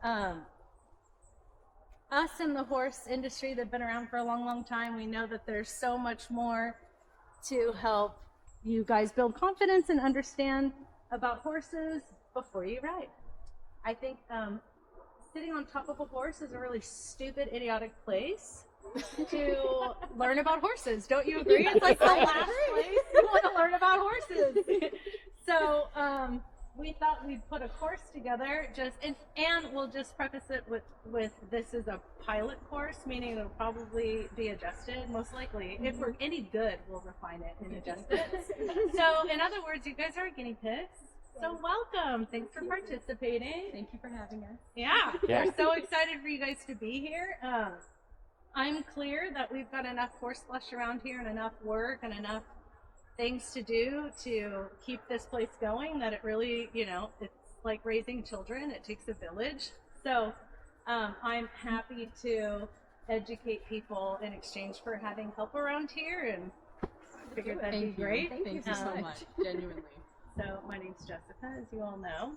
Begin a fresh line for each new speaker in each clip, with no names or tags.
Us in the horse industry that have been around for a long, long time, we know that there's so much more to help you guys build confidence and understand about horses before you ride. I think sitting on top of a horse is a really stupid, idiotic place to learn about horses. Don't you agree? It's like the last place you want to learn about horses. So we thought we'd put a course together, and we'll just preface it with this is a pilot course, meaning it'll probably be adjusted, most likely. If we're any good, we'll refine it and adjust it. So in other words, you guys are guinea pigs. So welcome. Thanks for participating.
Thank you for having us.
Yeah, we're so excited for you guys to be here. I'm clear that we've got enough horse flesh around here and enough work and enough things to do to keep this place going, that it really, it's like raising children. It takes a village. So I'm happy to educate people in exchange for having help around here, and I figured that'd be great.
Thank you so much, genuinely.
So my name's Jessica, as you all know,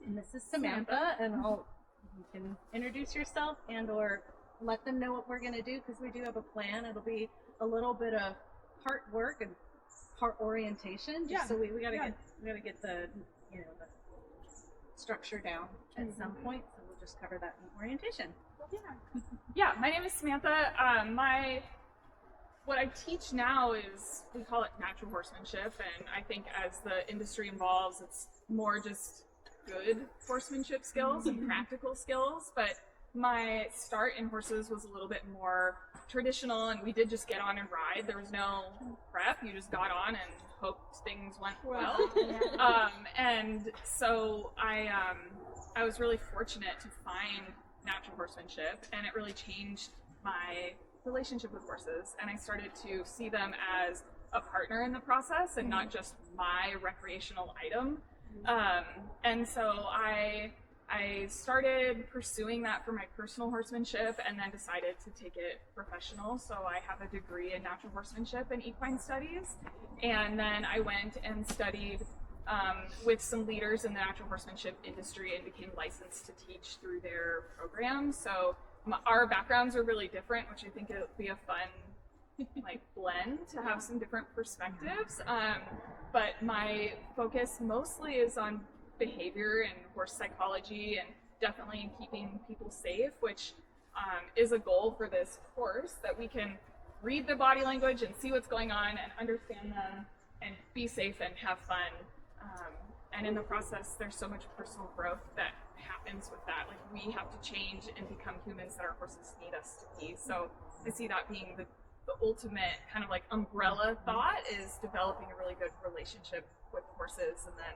and this is Samantha, and you can introduce yourself and or let them know what we're going to do, because we do have a plan. It'll be a little bit of part work and part orientation, just so we gotta get the the structure down at some point. So we'll just cover that in orientation.
Yeah. My name is Samantha. What I teach now is, we call it natural horsemanship, and I think as the industry evolves, it's more just good horsemanship skills and practical skills. But my start in horses was a little bit more traditional, and we did just get on and ride. There was no prep. You just got on and hoped things went well. And so I was really fortunate to find natural horsemanship, and it really changed my relationship with horses, and I started to see them as a partner in the process and not just my recreational item. And so I started pursuing that for my personal horsemanship, and then decided to take it professional. So I have a degree in natural horsemanship and equine studies, and then I went and studied with some leaders in the natural horsemanship industry and became licensed to teach through their program. So our backgrounds are really different, which I think it'll be a fun blend to have some different perspectives. But my focus mostly is on behavior and horse psychology, and definitely keeping people safe, which is a goal for this course, that we can read the body language and see what's going on and understand them and be safe and have fun. And in the process, there's so much personal growth that happens with that. Like, we have to change and become humans that our horses need us to be. So I see that being the ultimate kind of umbrella thought, is developing a really good relationship with horses and then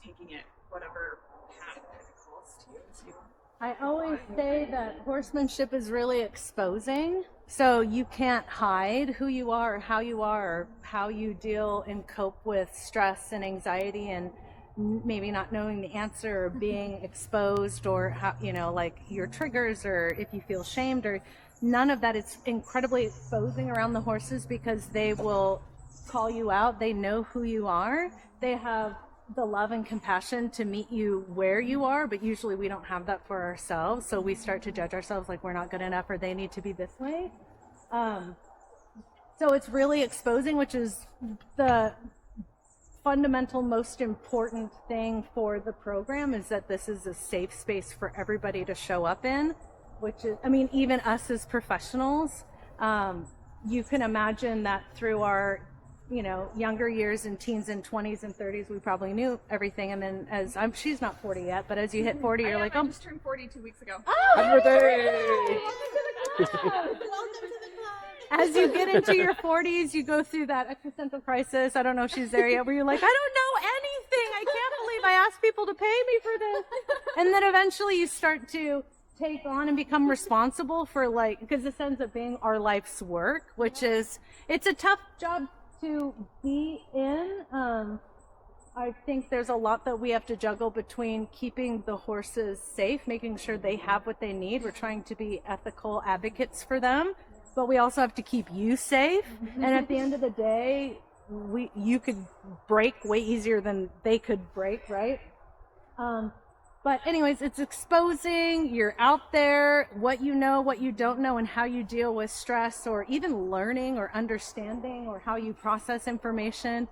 taking it whatever path it calls to you.
I always say that horsemanship is really exposing, so you can't hide who you are or how you deal and cope with stress and anxiety and maybe not knowing the answer, or being exposed, or how, your triggers, or if you feel shamed, or none of that. It's incredibly exposing around the horses, because they will call you out. They know who you are. They have the love and compassion to meet you where you are, but usually we don't have that for ourselves. So we start to judge ourselves, like we're not good enough, or they need to be this way. So it's really exposing, which is the fundamental, most important thing for the program, is that this is a safe space for everybody to show up in, which is, even us as professionals, you can imagine that through our younger years and teens and 20s and 30s, we probably knew everything. And then she's not 40 yet, but as you hit 40, you're like,
I just turned 40 2 weeks ago.
Oh,
happy birthday!
Welcome to the club. As you get into your 40s, you go through that existential crisis. I don't know if she's there yet, where you're like, I don't know anything. I can't believe I asked people to pay me for this. And then eventually you start to take on and become responsible for, because this ends up being our life's work, which is, it's a tough job to be in. I think there's a lot that we have to juggle between keeping the horses safe, making sure they have what they need. We're trying to be ethical advocates for them, but we also have to keep you safe. And at the end of the day, you could break way easier than they could break, right? But anyways, it's exposing, you're out there, what you know, what you don't know, and how you deal with stress, or even learning or understanding, or how you process information.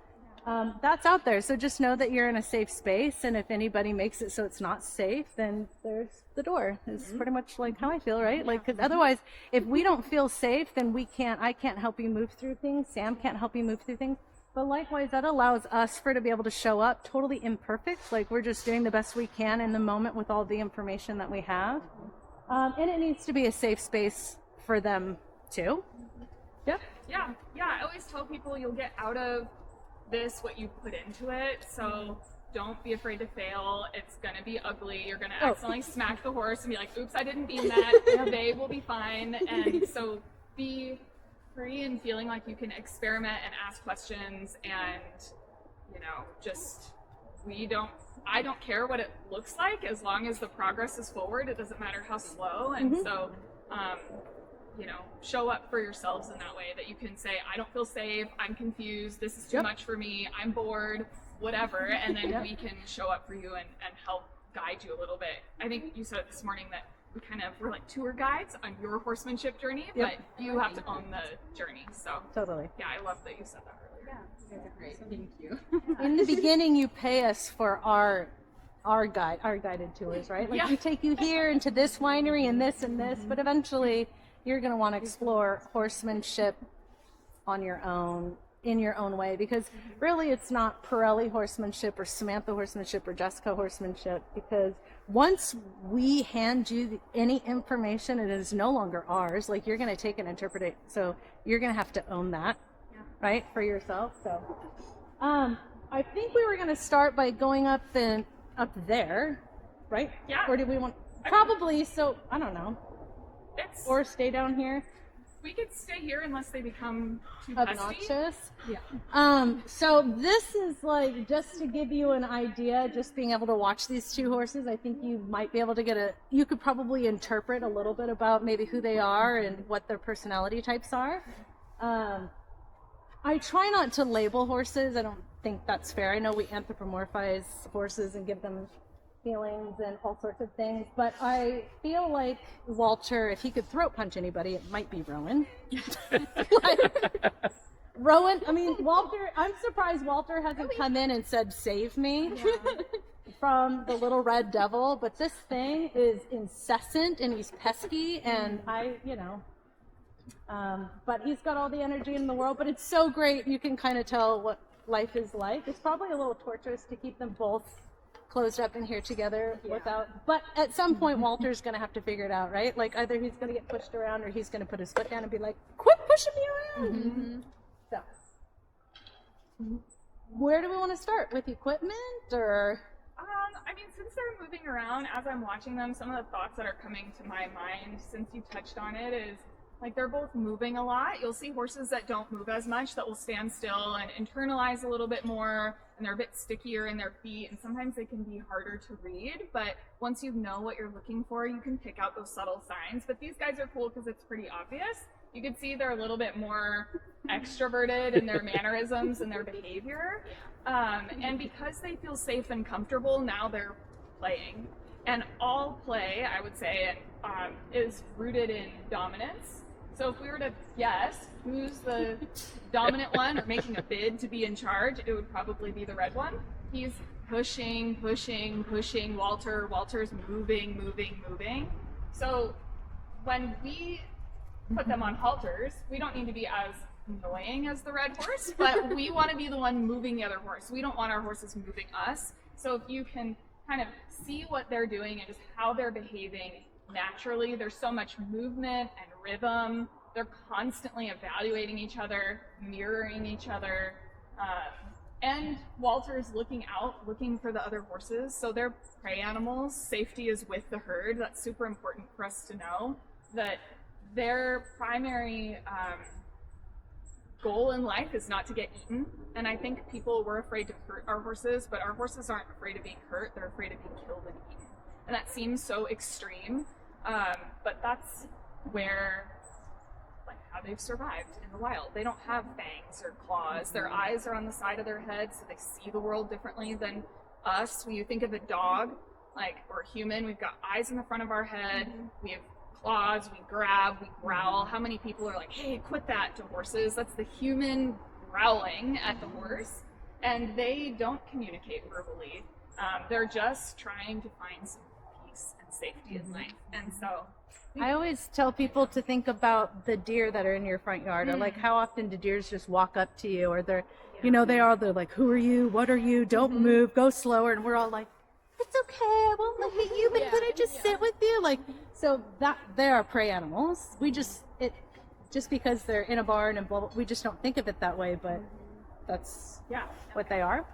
That's out there. So just know that you're in a safe space, and if anybody makes it so it's not safe, then there's the door. Is pretty much like how I feel, right? Like, because otherwise, if we don't feel safe, then I can't help you move through things. Sam can't help you move through things. But likewise, that allows us to be able to show up totally imperfect. Like, we're just doing the best we can in the moment with all the information that we have. And it needs to be a safe space for them too. Yep.
Yeah. I always tell people you'll get out of this what you put into it. So don't be afraid to fail. It's going to be ugly. You're going to accidentally smack the horse and be like, oops, I didn't mean that. They will be fine. And so be free and feeling like you can experiment and ask questions, and just I don't care what it looks like as long as the progress is forward. It doesn't matter how slow. And so show up for yourselves in that way, that you can say, I don't feel safe, I'm confused, this is too much for me, I'm bored, whatever, and then we can show up for you and help guide you a little bit. I think you said this morning that we kind of were like tour guides on your horsemanship journey, but you have to own the journey. So
Totally.
Yeah, I love that you said that earlier.
Yeah, you guys are great. Thank you.
In the beginning, you pay us for our guided tours, right? Like, we take you here into this winery and this, but eventually you're going to want to explore horsemanship on your own, in your own way, because really it's not Pirelli horsemanship or Samantha horsemanship or Jessica horsemanship, because once we hand you any information, it is no longer ours. Like, you're going to take and interpret it, so you're going to have to own that, right, for yourself. So I think we were going to start by going up there, right?
Yeah.
Or do we want probably? So I don't know. Or stay down here.
We could stay here unless they become too pesky.
Obnoxious.
Yeah.
So this is like, just to give you an idea, just being able to watch these two horses, I think you might be able to you could probably interpret a little bit about maybe who they are and what their personality types are. I try not to label horses. I don't think that's fair. I know we anthropomorphize horses and give them feelings and all sorts of things, but I feel like Walter, if he could throat punch anybody, it might be Rowan. Rowan, I mean, Walter, I'm surprised Walter hasn't come in and said, save me from the little red devil, but this thing is incessant and he's pesky, and but he's got all the energy in the world, but it's so great. You can kind of tell what life is like. It's probably a little torturous to keep them both closed up in here together but at some point Walter's gonna have to figure it out, right? Like, either he's gonna get pushed around or he's gonna put his foot down and be like, quit pushing me around. So where do we want to start? With equipment, or
I mean, since they're moving around, as I'm watching them, some of the thoughts that are coming to my mind, since you touched on it, is like, they're both moving a lot. You'll see horses that don't move as much, that will stand still and internalize a little bit more, and they're a bit stickier in their feet, and sometimes they can be harder to read. But once you know what you're looking for, you can pick out those subtle signs. But these guys are cool because it's pretty obvious. You can see they're a little bit more extroverted in their mannerisms and their behavior. And because they feel safe and comfortable, now they're playing. And all play, I would say, is rooted in dominance. So if we were to guess who's the dominant one, or making a bid to be in charge, it would probably be the red one. He's pushing Walter. Walter's moving. So when we put them on halters, we don't need to be as annoying as the red horse, but we want to be the one moving the other horse. We don't want our horses moving us. So if you can kind of see what they're doing and just how they're behaving naturally, there's so much movement and rhythm. They're constantly evaluating each other, mirroring each other, and Walter's looking out, looking for the other horses. So they're prey animals. Safety is with the herd. That's super important for us to know, that their primary goal in life is not to get eaten. And I think people were afraid to hurt our horses, but our horses aren't afraid of being hurt. They're afraid of being killed and eaten. And that seems so extreme, but that's where, like, how they've survived in the wild. They don't have fangs or claws. Their eyes are on the side of their head, so they see the world differently than us. When you think of a dog, Like, we're human, we've got eyes in the front of our head, we have claws, we grab, we growl. How many people are like, hey, quit that to horses? That's the human growling at the horse. And they don't communicate verbally. They're just trying to find some peace and safety in life. And so
I always tell people to think about the deer that are in your front yard, or like how often do deers just walk up to you, or they're, you know, they're like, who are you? What are you? Don't move, go slower. And we're all like, it's okay, I won't look at you, but could I just sit with you? Like, so that they are prey animals. We just because they're in a barn and blah, blah, we just don't think of it that way, but that's what they are.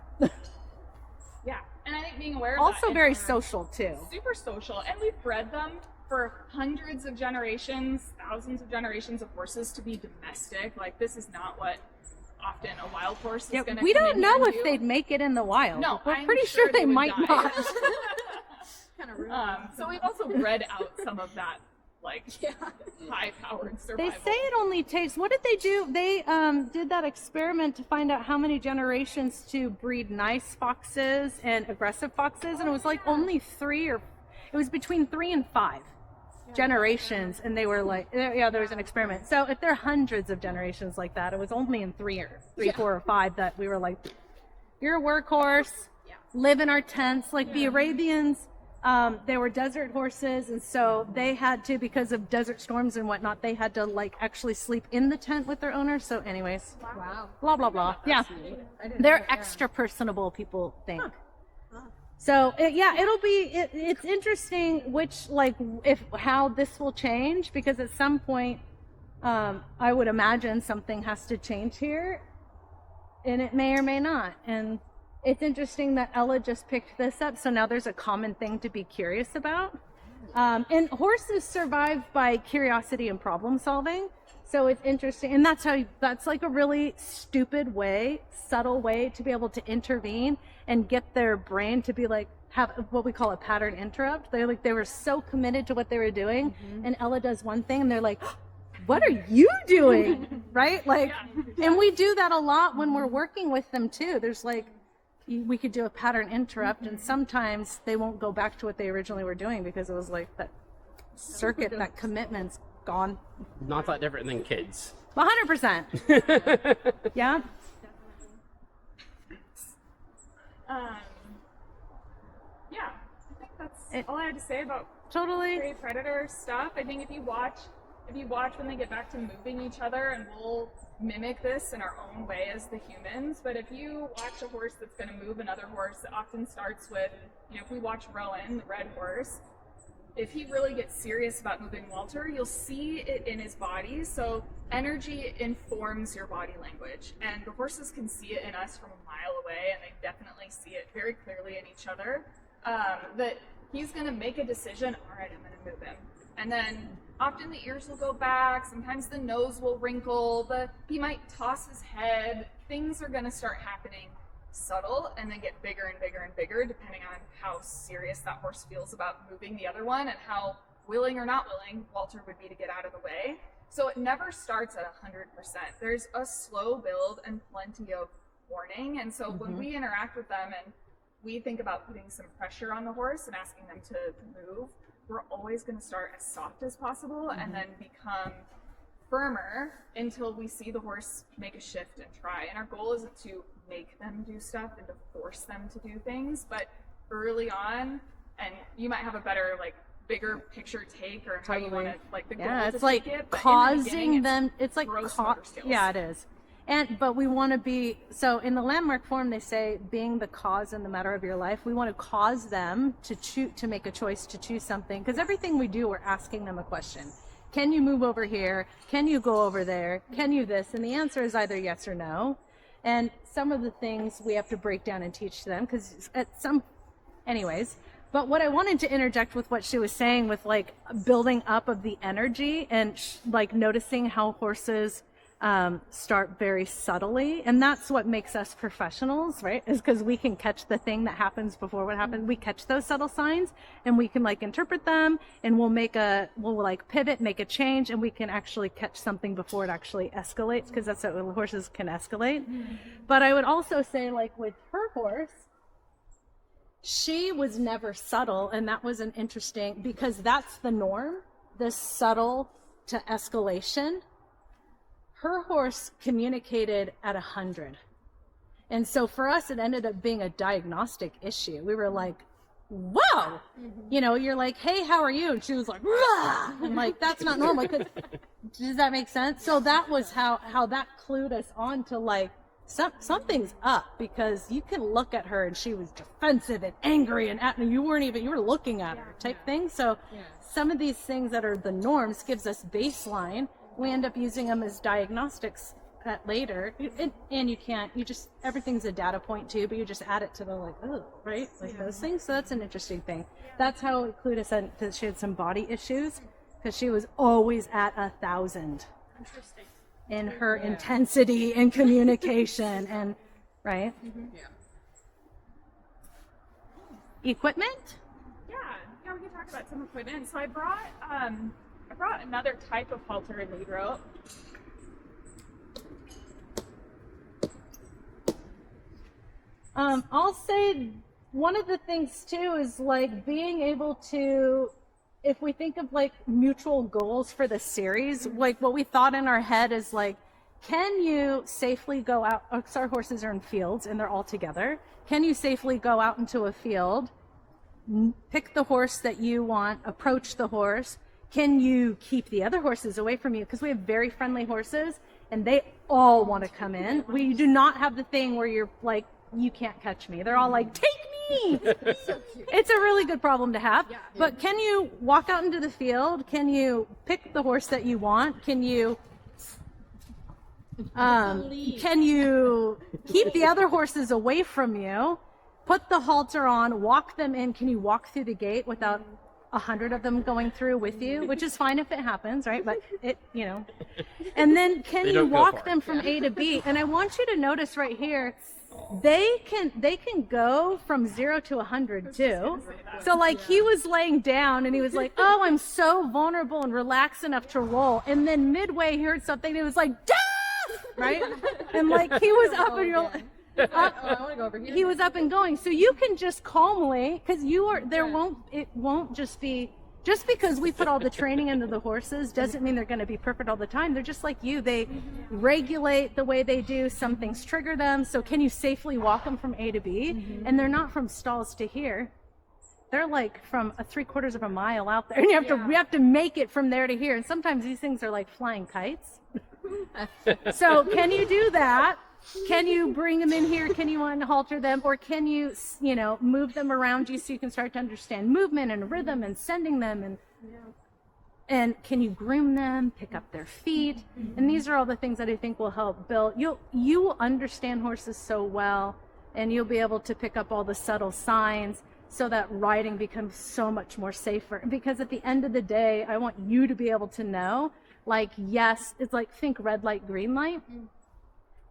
Yeah, and I think being aware of
Also
that
very social too.
Super social, and we've bred them for hundreds of generations, thousands of generations of horses to be domestic. Like, this is not what often a wild horse is going to.
We don't know if they'd make it in the wild.
No,
we're
I'm
pretty sure they
would
might
die.
not.
Kind of rude.
So we've also bred out some of that, like, high-powered
They
survival.
say it only takes. What did they do? They did that experiment to find out how many generations to breed nice foxes and aggressive foxes, and it was like only 3, or it was between 3 and 5 generations, and they were like, there was an experiment. So if there are hundreds of generations like that, it was only in 3, 4, or 5 that we were like, you're a workhorse, live in our tents. Like the Arabians, they were desert horses, and so they had to, because of desert storms and whatnot, they had to like actually sleep in the tent with their owner. So anyways,
Wow.
blah blah blah. Yeah,
I didn't
they're
know,
extra personable, people think. So it's interesting how this will change, because at some point I would imagine something has to change here, and it may or may not. And it's interesting that Ella just picked this up, so now there's a common thing to be curious about. And horses survive by curiosity and problem solving. So it's interesting, and that's like a really stupid way, subtle way to be able to intervene and get their brain to be like, have what we call a pattern interrupt. They were so committed to what they were doing, and Ella does one thing and they're like, what are you doing? Right? Like, and we do that a lot when we're working with them too. There's like, we could do a pattern interrupt, and sometimes they won't go back to what they originally were doing because it was like that circuit, that commitment's gone.
Not that different than kids.
100%. Yeah.
Yeah, I think that's all I had to say about
Totally.
prey predator stuff. I think if you watch when they get back to moving each other, and we'll mimic this in our own way as the humans, but if you watch a horse that's going to move another horse, it often starts with, if we watch Rowan, the red horse, if he really gets serious about moving Walter, you'll see it in his body. So energy informs your body language, and the horses can see it in us from a mile away, and they definitely see it very clearly in each other, that he's going to make a decision. All right, I'm going to move him. And then often the ears will go back, sometimes the nose will wrinkle, he might toss his head. Things are going to start happening subtle and then get bigger and bigger and bigger, depending on how serious that horse feels about moving the other one and how willing or not willing Walter would be to get out of the way. So it never starts at 100%. There's a slow build and plenty of warning. And so when we interact with them and we think about putting some pressure on the horse and asking them to move, we're always going to start as soft as possible and then become firmer until we see the horse make a shift and try. And our goal isn't to make them do stuff and to force them to do things, but early on, and you might have a better, bigger picture take, or how you want to, the goal to
it's like
take it, but in the
causing
beginning,
them. It's like
gross motor skills.
Yeah, it is. But we want to be, so in the landmark form, they say being the cause in the matter of your life. We want to cause them to make a choice to choose something, because everything we do, we're asking them a question. Can you move over here? Can you go over there? Can you this? And the answer is either yes or no. And some of the things we have to break down and teach them, because anyways. But what I wanted to interject with what she was saying with building up of the energy and noticing how horses start very subtly, and that's what makes us professionals, right? Is because we can catch the thing that happens before what happened. We catch those subtle signs, and we can interpret them, and we'll pivot, make a change, and we can actually catch something before it actually escalates, because that's what horses can escalate. But I would also say, with her horse, she was never subtle, and that was an interesting, because that's the norm, this subtle to escalation. Her horse communicated at 100. And so for us, it ended up being a diagnostic issue. We were like, whoa, you know, you're like, hey, how are you? And she was like, rah! I'm like, that's not normal. Does that make sense? So that was how that clued us on to like, something's up, because you can look at her and she was defensive and angry and you were looking at her type thing. So some of these things that are the norms gives us baseline. We end up using them as diagnostics later, and everything's a data point too, but you just add it to the those things. So that's an interesting thing. That's how it clued us in, that she had some body issues, because she was always at 1,000.
Interesting.
In her intensity and communication and right. Equipment.
Yeah, we can talk about some equipment. So I brought another type of halter and lead rope.
I'll say one of the things too is like being able to, if we think of like mutual goals for the series, like what we thought in our head is like, can you safely go out, our horses are in fields and they're all together. Can you safely go out into a field, pick the horse that you want, approach the horse? Can you keep the other horses away from you? Because we have very friendly horses and they all want to come in. We do not have the thing where you're like, you can't catch me. They're all like, take me. It's a really good problem to have. But can you walk out into the field? Can you pick the horse that you want? Can you keep the other horses away from you? Put the halter on, walk them in. Can you walk through the gate without 100 of them going through with you? Which is fine if it happens, right? But and then can you walk them from A to B? And I want you to notice right here, they can go from 0 to 100 too. So like he was laying down and he was like, oh, I'm so vulnerable and relaxed enough to roll. And then midway he heard something and he was like, Death! Right? And like he was up and you're like,
I want to go over here.
he was up and going. So you can just calmly, because it won't just be, just because we put all the training into the horses doesn't mean they're going to be perfect all the time. They're just like you. They regulate the way they do. Some things trigger them. So can you safely walk them from A to B? And they're not from stalls to here. They're like from 3/4 of a mile out there. And we have to make it from there to here. And sometimes these things are like flying kites. So can you do that? Can you bring them in here? Can you halter them? Or can you, move them around you so you can start to understand movement and rhythm and sending them? And can you groom them, pick up their feet? And these are all the things that I think will help build. You will understand horses so well, and you'll be able to pick up all the subtle signs so that riding becomes so much more safer. Because at the end of the day, I want you to be able to know, like, yes, it's like, think red light, green light.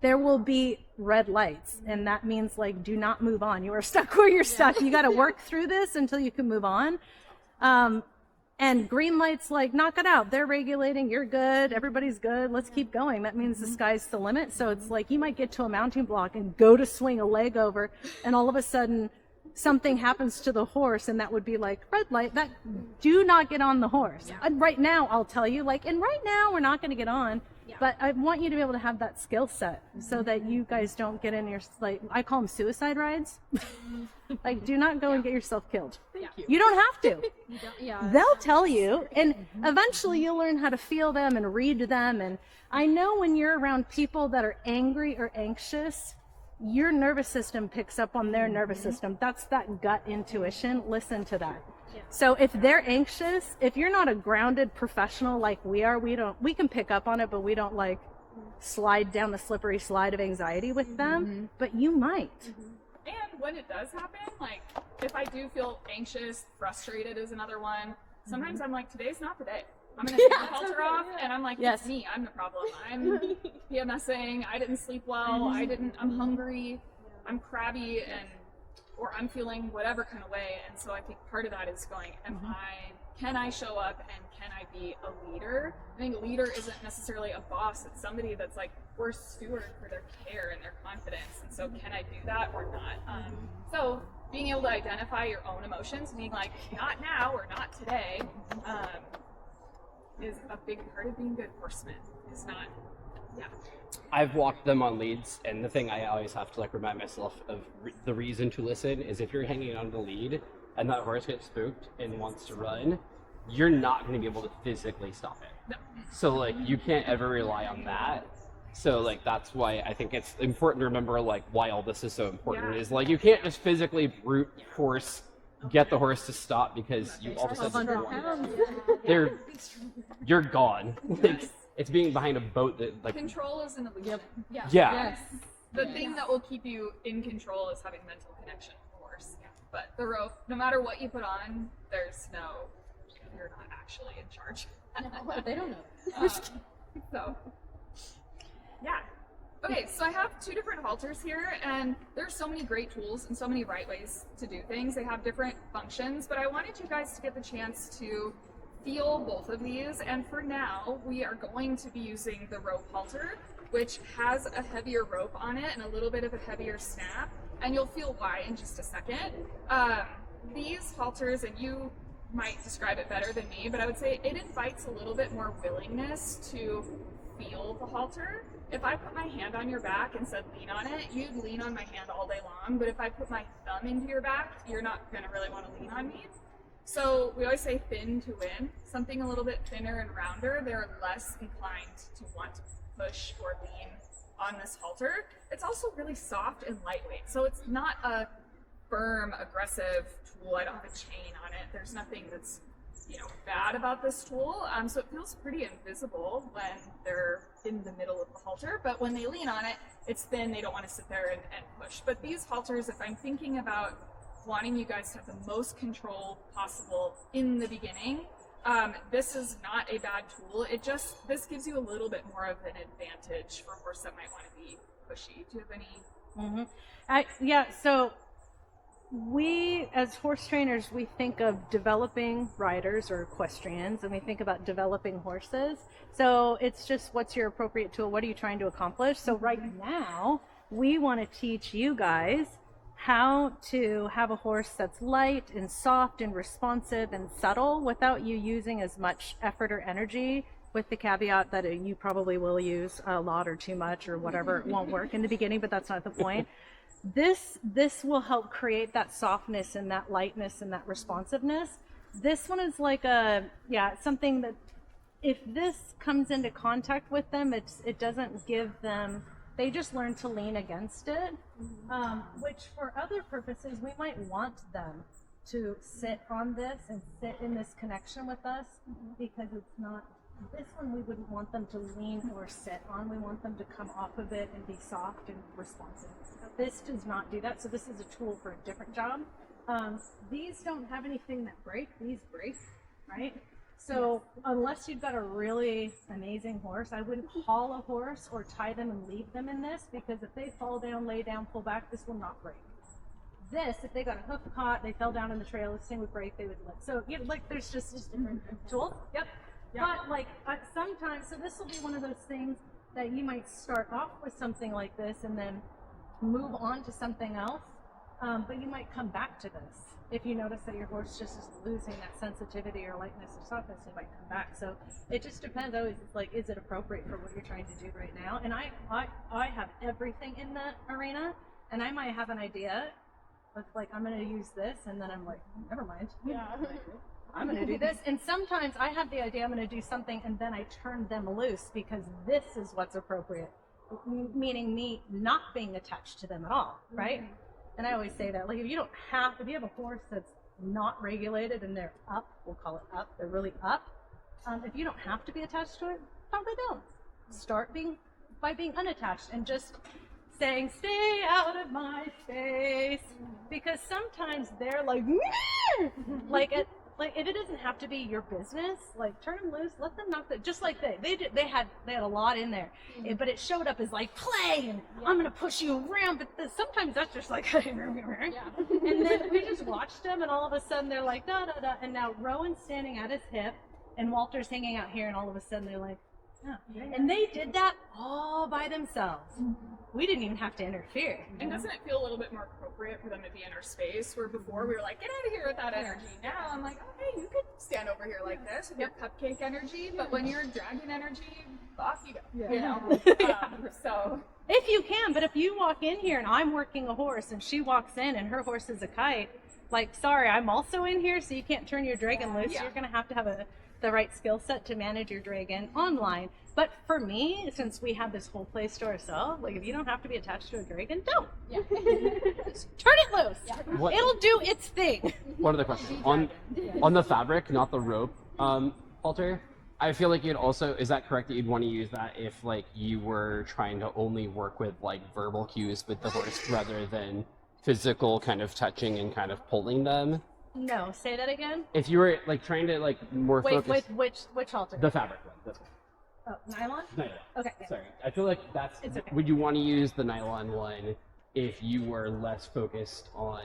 There will be red lights, and that means like, do not move on. You are stuck where you're stuck. You got to work through this until you can move on. And green lights, like, knock it out. They're regulating. You're good. Everybody's good. Let's keep going. That means the sky's the limit. So it's like, you might get to a mounting block and go to swing a leg over, and all of a sudden something happens to the horse, and that would be like red light. That do not get on the horse. Right now, I'll tell you, like, and right now we're not going to get on. But I want you to be able to have that skill set so that you guys don't get in your, like, I call them suicide rides. Like, do not go and get yourself killed. You don't have to. They'll tell you. And eventually you'll learn how to feel them and read them. And I know when you're around people that are angry or anxious, your nervous system picks up on their nervous system. That's that gut intuition. Listen to that. So if they're anxious, if you're not a grounded professional like we are, we can pick up on it, but we don't like slide down the slippery slide of anxiety with them, but you might.
And when it does happen, like if I do feel anxious, frustrated is another one. Sometimes I'm like, today's not the day. I'm going to take the halter off, and I'm like, it's me, I'm the problem. I'm PMSing, I didn't sleep well, I'm hungry, I'm crabby, or I'm feeling whatever kind of way. And so I think part of that is going, can I show up and can I be a leader? I think a leader isn't necessarily a boss. It's somebody that's like, we're steward for their care and their confidence. And so can I do that or not? So being able to identify your own emotions, being like, not now or not today, is a big part of being good horsemen. Is not, yeah.
I've walked them on leads, and the thing I always have to like remind myself of the reason to listen is if you're hanging on the lead and that horse gets spooked and wants to run, you're not going to be able to physically stop it.
No.
So like you can't ever rely on that. So like that's why I think it's important to remember like why all this is so important
Yeah.
is like you can't just physically brute force get the horse to stop because you all of a sudden
100 pounds.
you're gone. Like, it's being behind a boat that like
Control is an illusion. Yeah.
yeah.
Yes.
The thing that will keep you in control is having mental connection, of course. But the rope, no matter what you put on, you're not actually in charge.
They don't know.
So, yeah. Okay, so I have two different halters here, and there's so many great tools and so many right ways to do things. They have different functions, but I wanted you guys to get the chance to feel both of these. And for now, we are going to be using the rope halter, which has a heavier rope on it and a little bit of a heavier snap, and you'll feel why in just a second. These halters, and you might describe it better than me, but I would say it invites a little bit more willingness to feel the halter. If I put my hand on your back and said lean on it, you'd lean on my hand all day long, but if I put my thumb into your back, you're not going to really want to lean on me. So we always say thin to win. Something a little bit thinner and rounder, they're less inclined to want to push or lean on this halter. It's also really soft and lightweight, so it's not a firm, aggressive tool. I don't have a chain on it. There's nothing that's bad about this tool. So it feels pretty invisible when they're in the middle of the halter, but when they lean on it, it's thin. They don't want to sit there and push. But these halters, if I'm thinking about wanting you guys to have the most control possible in the beginning, this is not a bad tool. This gives you a little bit more of an advantage for a horse that might want to be pushy. Do you have any?
So we, as horse trainers, we think of developing riders or equestrians, and we think about developing horses. So it's just, what's your appropriate tool? What are you trying to accomplish? So right now, we want to teach you guys how to have a horse that's light and soft and responsive and subtle without you using as much effort or energy, with the caveat that you probably will use a lot or too much or whatever. It won't work in the beginning, but that's not the point. This will help create that softness and that lightness and that responsiveness. This one is like something that if this comes into contact with them, it doesn't give them, they just learn to lean against it, which for other purposes, we might want them to sit on this and sit in this connection with us, because it's not, this one we wouldn't want them to lean or sit on. We want them to come off of it and be soft and responsive. This does not do that, so this is a tool for a different job. These don't have anything that break. These break, right? So unless you've got a really amazing horse, I wouldn't haul a horse or tie them and leave them in this, because if they fall down, lay down, pull back, this will not break. This, if they got a hoof caught, they fell down in the trail, this thing would break, they would let. So there's just different tools. Yep. But sometimes, so this will be one of those things that you might start off with something like this and then move on to something else. But you might come back to this. If you notice that your horse just is losing that sensitivity or lightness or softness, you might come back. So it just depends always, is it appropriate for what you're trying to do right now? And I have everything in that arena, and I might have an idea of I'm going to use this, and then I'm like, never mind.
Yeah.
I'm going to do this. And sometimes I have the idea I'm going to do something, and then I turn them loose because this is what's appropriate, meaning me not being attached to them at all, right? Mm-hmm. And I always say that, if you have a horse that's not regulated and they're up, we'll call it up, they're really up, if you don't have to be attached to it, probably don't. Start by being unattached and just saying, stay out of my face. Because sometimes they're if it doesn't have to be your business, turn them loose, let them knock that. Just like they had a lot in there, but it showed up as play, and I'm gonna push you around. But sometimes that's just and then we just watched them, and all of a sudden they're like da da da, and now Rowan's standing at his hip, and Walter's hanging out here, and all of a sudden they're like, Yeah. And they did that all by themselves. We didn't even have to interfere.
And doesn't it feel a little bit more appropriate for them to be in our space, where before we were like, get out of here with that energy. Now I'm like, okay, you could stand over here like this with your cupcake energy, but when you're dragon energy, off you go. You know? So
If you can, but if you walk in here and I'm working a horse and she walks in and her horse is a kite, like, sorry, I'm also in here, so you can't turn your dragon loose.
Yeah.
You're going to have the right skill set to manage your dragon online. But for me, since we have this whole place to ourselves, like, if you don't have to be attached to a dragon, don't.
Yeah.
Just turn it loose.
What-
It'll do its thing.
One other question on the fabric, not the rope halter. I feel like you'd also, is that correct that you'd want to use that if like you were trying to only work with like verbal cues with the horse rather than physical kind of touching and kind of pulling them?
No, say that again.
If you were like trying to like more
Wait,
focus
which halter?
the fabric one. That's
Oh, nylon?
nylon.
Okay.
Sorry, I feel like that's.
It's okay.
Would you want to use the nylon one if you were less focused on,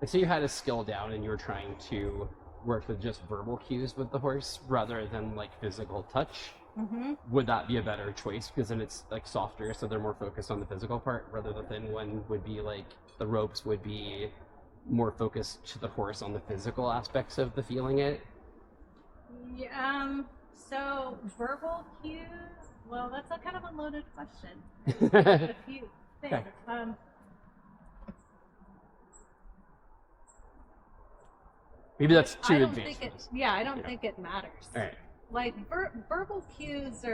like, say you had a skill down and you were trying to work with just verbal cues with the horse rather than like physical touch?
Mm-hmm.
Would that be a better choice because then it's like softer, so they're more focused on the physical part, rather the thin one would be like the ropes would be more focused to the horse on the physical aspects of the feeling it.
Yeah, so verbal cues, well, that's a kind of a loaded question. A few things.
Okay. Maybe that's too
I don't
advanced.
think
for this.
I don't
Yeah.
think it matters.
All right.
Like verbal cues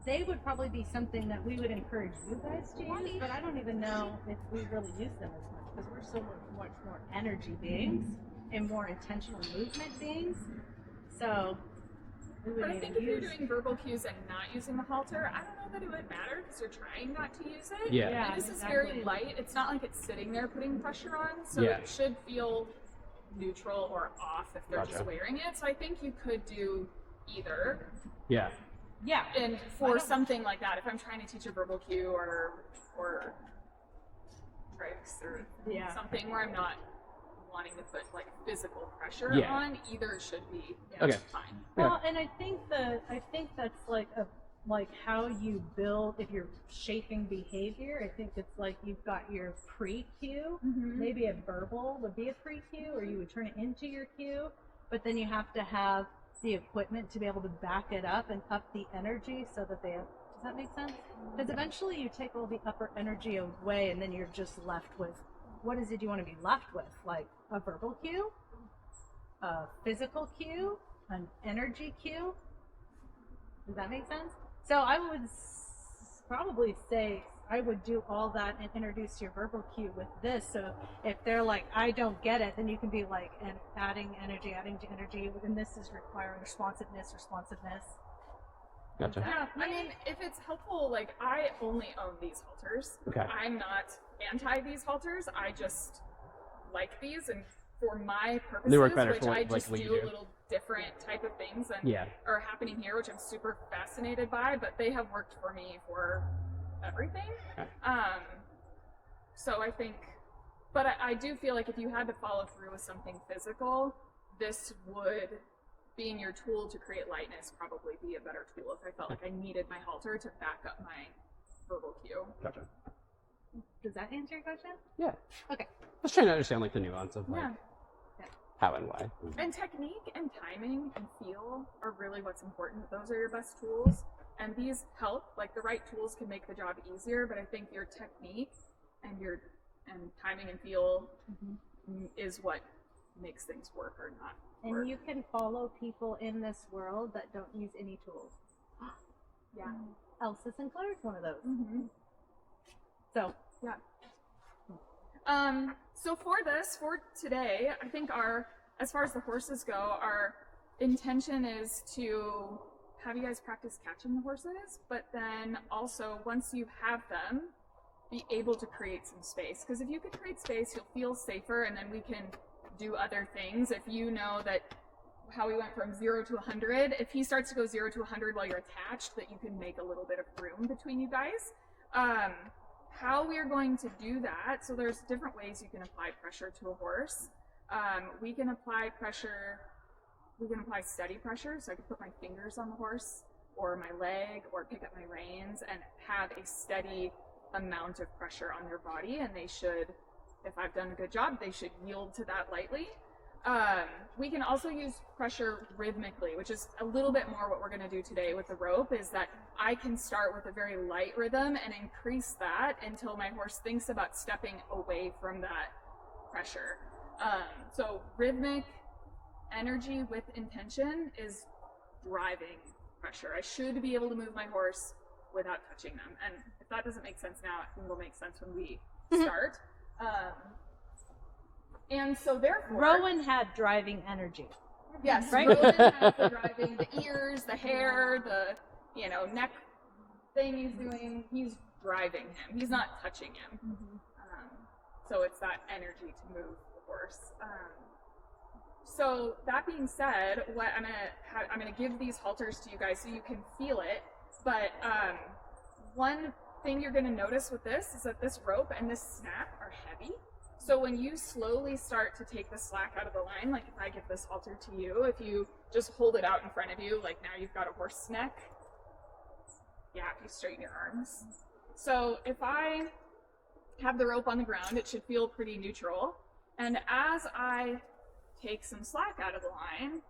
they would probably be something that we would encourage you guys to use, but I don't even know if we really use them as much because we're so much more energy beings and more intentional movement beings. So we
But
would
I think
even
if you're
use.
doing verbal cues and not using the halter, I don't know that it would matter because you're trying not to use it.
Yeah.
Yeah,
And this is
exactly.
very light. It's not like it's sitting there putting pressure on, so
Yeah.
it should feel neutral or off if they're
Gotcha.
just wearing it. So I think you could do either.
Yeah.
Yeah.
And
I
for
don't-
something like that, if I'm trying to teach a verbal cue or tricks or
Yeah.
something where I'm not wanting to put like physical pressure
Yeah.
on, either should be
Okay.
fine.
Well, and I think that's like how you build if you're shaping behavior. I think it's like you've got your pre-cue. Maybe a verbal would be a pre-cue, or you would turn it into your cue. But then you have to have the equipment to be able to back it up and up the energy so that they have. Does that make sense? Because eventually you take all the upper energy away, and then you're just left with what is it you want to be left with? Like a verbal cue, a physical cue, an energy cue. Does that make sense? So I would probably say I would do all that and introduce your verbal cue with this. So if they're like, I don't get it, then you can be like, and adding to energy, and this is requiring responsiveness.
Gotcha.
Yeah, I mean, if it's helpful, like I only own these halters.
Okay.
I'm not anti these halters. I just like these, and for my purposes,
They work better
which
for what-
I
like
just
what you
do a
do.
little different type of things than
Yeah.
are happening here, which I'm super fascinated by. But they have worked for me for everything.
Okay.
So I think, but I do feel like if you had to follow through with something physical, this would, being your tool to create lightness, probably be a better tool if I felt like I needed my halter to back up my verbal cue.
Gotcha.
Does that answer your question?
Yeah.
Okay.
Just trying to understand like the nuance of like
Yeah.
how and why.
And technique and timing and feel are really what's important. Those are your best tools. And these help. Like the right tools can make the job easier, but I think your technique and timing and feel is what makes things work or not work.
And you can follow people in this world that don't use any tools.
Yeah.
Elsa Sinclair is one of those.
Mm-hmm.
So
Yeah. So for today, I think as far as the horses go, our intention is to have you guys practice catching the horses, but then also once you have them, be able to create some space. Because if you could create space, you'll feel safer, and then we can do other things. If you know that how we went from 0 to 100, if he starts to go 0 to 100 while you're attached, that you can make a little bit of room between you guys. How we are going to do that, so there's different ways you can apply pressure to a horse. We can apply pressure we can apply steady pressure, so I can put my fingers on the horse or my leg or pick up my reins and have a steady amount of pressure on their body, and they should, if I've done a good job, they should yield to that lightly. We can also use pressure rhythmically, which is a little bit more what we're going to do today with the rope, is that I can start with a very light rhythm and increase that until my horse thinks about stepping away from that pressure. So rhythmic energy with intention is driving pressure. I should be able to move my horse without touching them. And if that doesn't make sense now, I think it'll make sense when we start. And so therefore...
Rowan had driving energy.
Yes,
right?
Rowan has the driving, the ears, the hair, the, neck thing he's doing. He's driving him. He's not touching him. So it's that energy to move the horse. So that being said, what I'm gonna give these halters to you guys so you can feel it. But one thing you're gonna notice with this is that this rope and this snap are heavy. So when you slowly start to take the slack out of the line, like if I give this halter to you, if you just hold it out in front of you, like now you've got a horse neck. Yeah, if you straighten your arms. So if I have the rope on the ground, it should feel pretty neutral. And as I take some slack out of the line,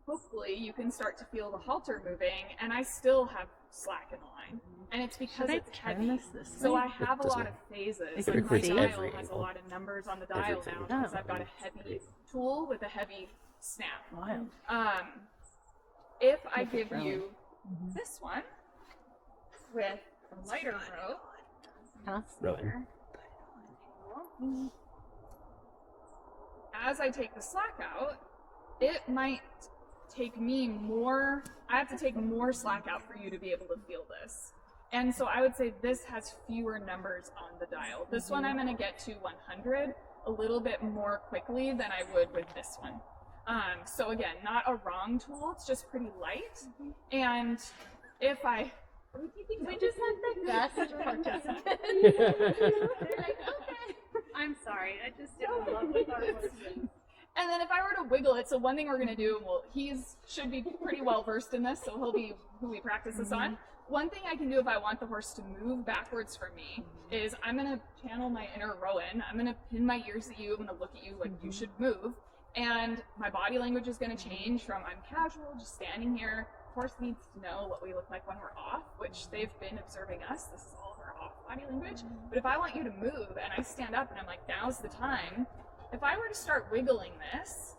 hopefully you can start to feel the halter moving, and I still have slack in the line. And it's because it's heavy. So I have a lot of phases. Like my dial has a lot of numbers on the dial now because I've got a heavy tool with a heavy snap. If I give you this one with a lighter rope, as I take the slack out, it might take me more, I have to take more slack out for you to be able to feel this. And so I would say this has fewer numbers on the dial. This one I'm gonna get to 100 a little bit more quickly than I would with this one. So again, not a wrong tool, it's just pretty light. And if I,
We just had the best participant.
They're like, okay. I'm sorry, I just didn't love with our horses.
and then if I were to wiggle it, so one thing we're gonna do, well, should be pretty well versed in this, so he'll be who we practice this on. One thing I can do if I want the horse to move backwards from me is I'm going to channel my inner Rowan. I'm going to pin my ears at you. I'm going to look at you like you should move. And my body language is going to change from I'm casual, just standing here. Horse needs to know what we look like when we're off, which they've been observing us. This is all of our off body language. But if I want you to move and I stand up and I'm like, now's the time. If I were to start wiggling this,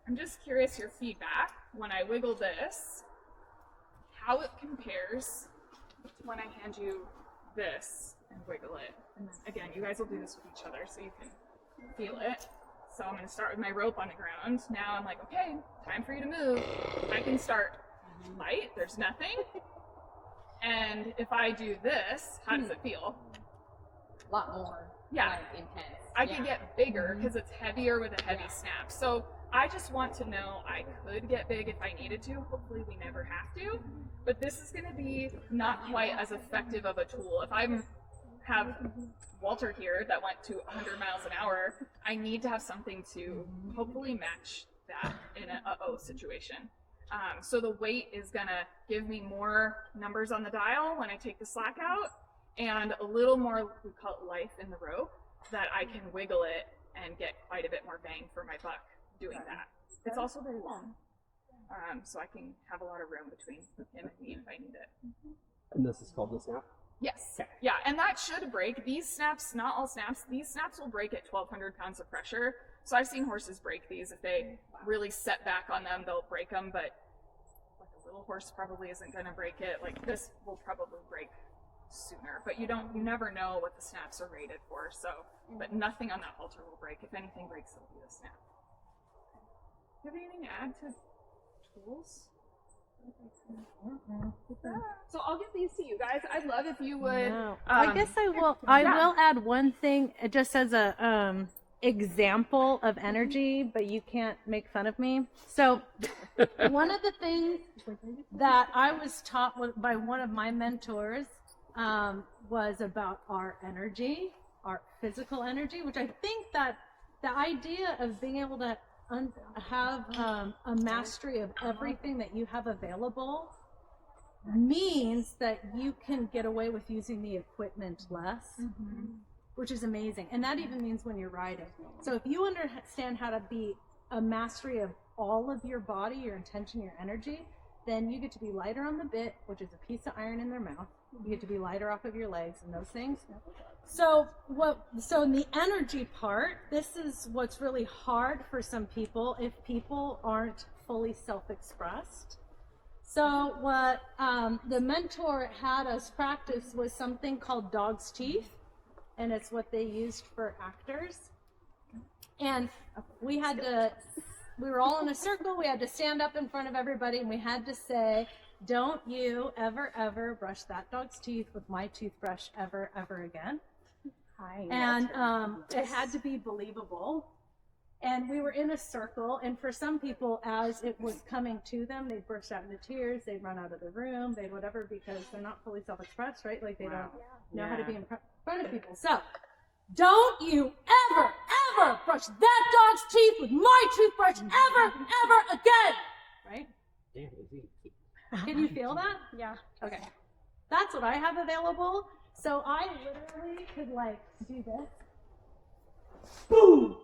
I'm just curious your feedback when I wiggle this, how it compares to when I hand you this and wiggle it. And then again, you guys will do this with each other so you can feel it. So I'm going to start with my rope on the ground. Now I'm like, okay, time for you to move. I can start light, there's nothing. And if I do this, how does it feel?
A lot more intense.
I can get bigger because it's heavier with a heavy snap. So I just want to know I could get big if I needed to. Hopefully we never have to. But this is going to be not quite as effective of a tool. If I have Walter here that went to 100 miles an hour, I need to have something to hopefully match that in an uh-oh situation. So the weight is going to give me more numbers on the dial when I take the slack out, and a little more, we call it life in the rope, that I can wiggle it and get quite a bit more bang for my buck doing that. It's also very long, so I can have a lot of room between him and me if I need it.
And this is called the snap?
Yes. Yeah, and that should break. These snaps, not all snaps, these snaps will break at 1,200 pounds of pressure. So I've seen horses break these. If they really set back on them, they'll break them, but like a little horse probably isn't going to break it. Like this will probably break sooner, but you never know what the snaps are rated for. So, but nothing on that halter will break. If anything breaks, it'll be the snap. Do you have anything to add to tools? So I'll give these to you guys. I'd love if you would.
No. I guess I will. I
yeah.
will add one thing, just as a example of energy, but you can't make fun of me. So one of the things that I was taught by one of my mentors was about our energy, our physical energy, which I think that the idea of being able to have a mastery of everything that you have available means that you can get away with using the equipment less, which is amazing. And that even means when you're riding. So if you understand how to be a mastery of all of your body, your intention, your energy, then you get to be lighter on the bit, which is a piece of iron in their mouth. You get to be lighter off of your legs and those things. So in the energy part, this is what's really hard for some people if people aren't fully self-expressed. So what the mentor had us practice was something called dog's teeth, and it's what they used for actors. And we were all in a circle, we had to stand up in front of everybody, and we had to say, don't you ever brush that dog's teeth with my toothbrush ever again. And it had to be believable. And we were in a circle, and for some people, as it was coming to them, they'd burst out into tears, they'd run out of the room, they'd whatever, because they're not fully self-expressed, right? Like they don't know how to be in front of people. So, don't you ever brush that dog's teeth with my toothbrush ever again, right? Can you feel that?
Yeah.
Okay. That's what I have available. So I literally could like do this. Boom!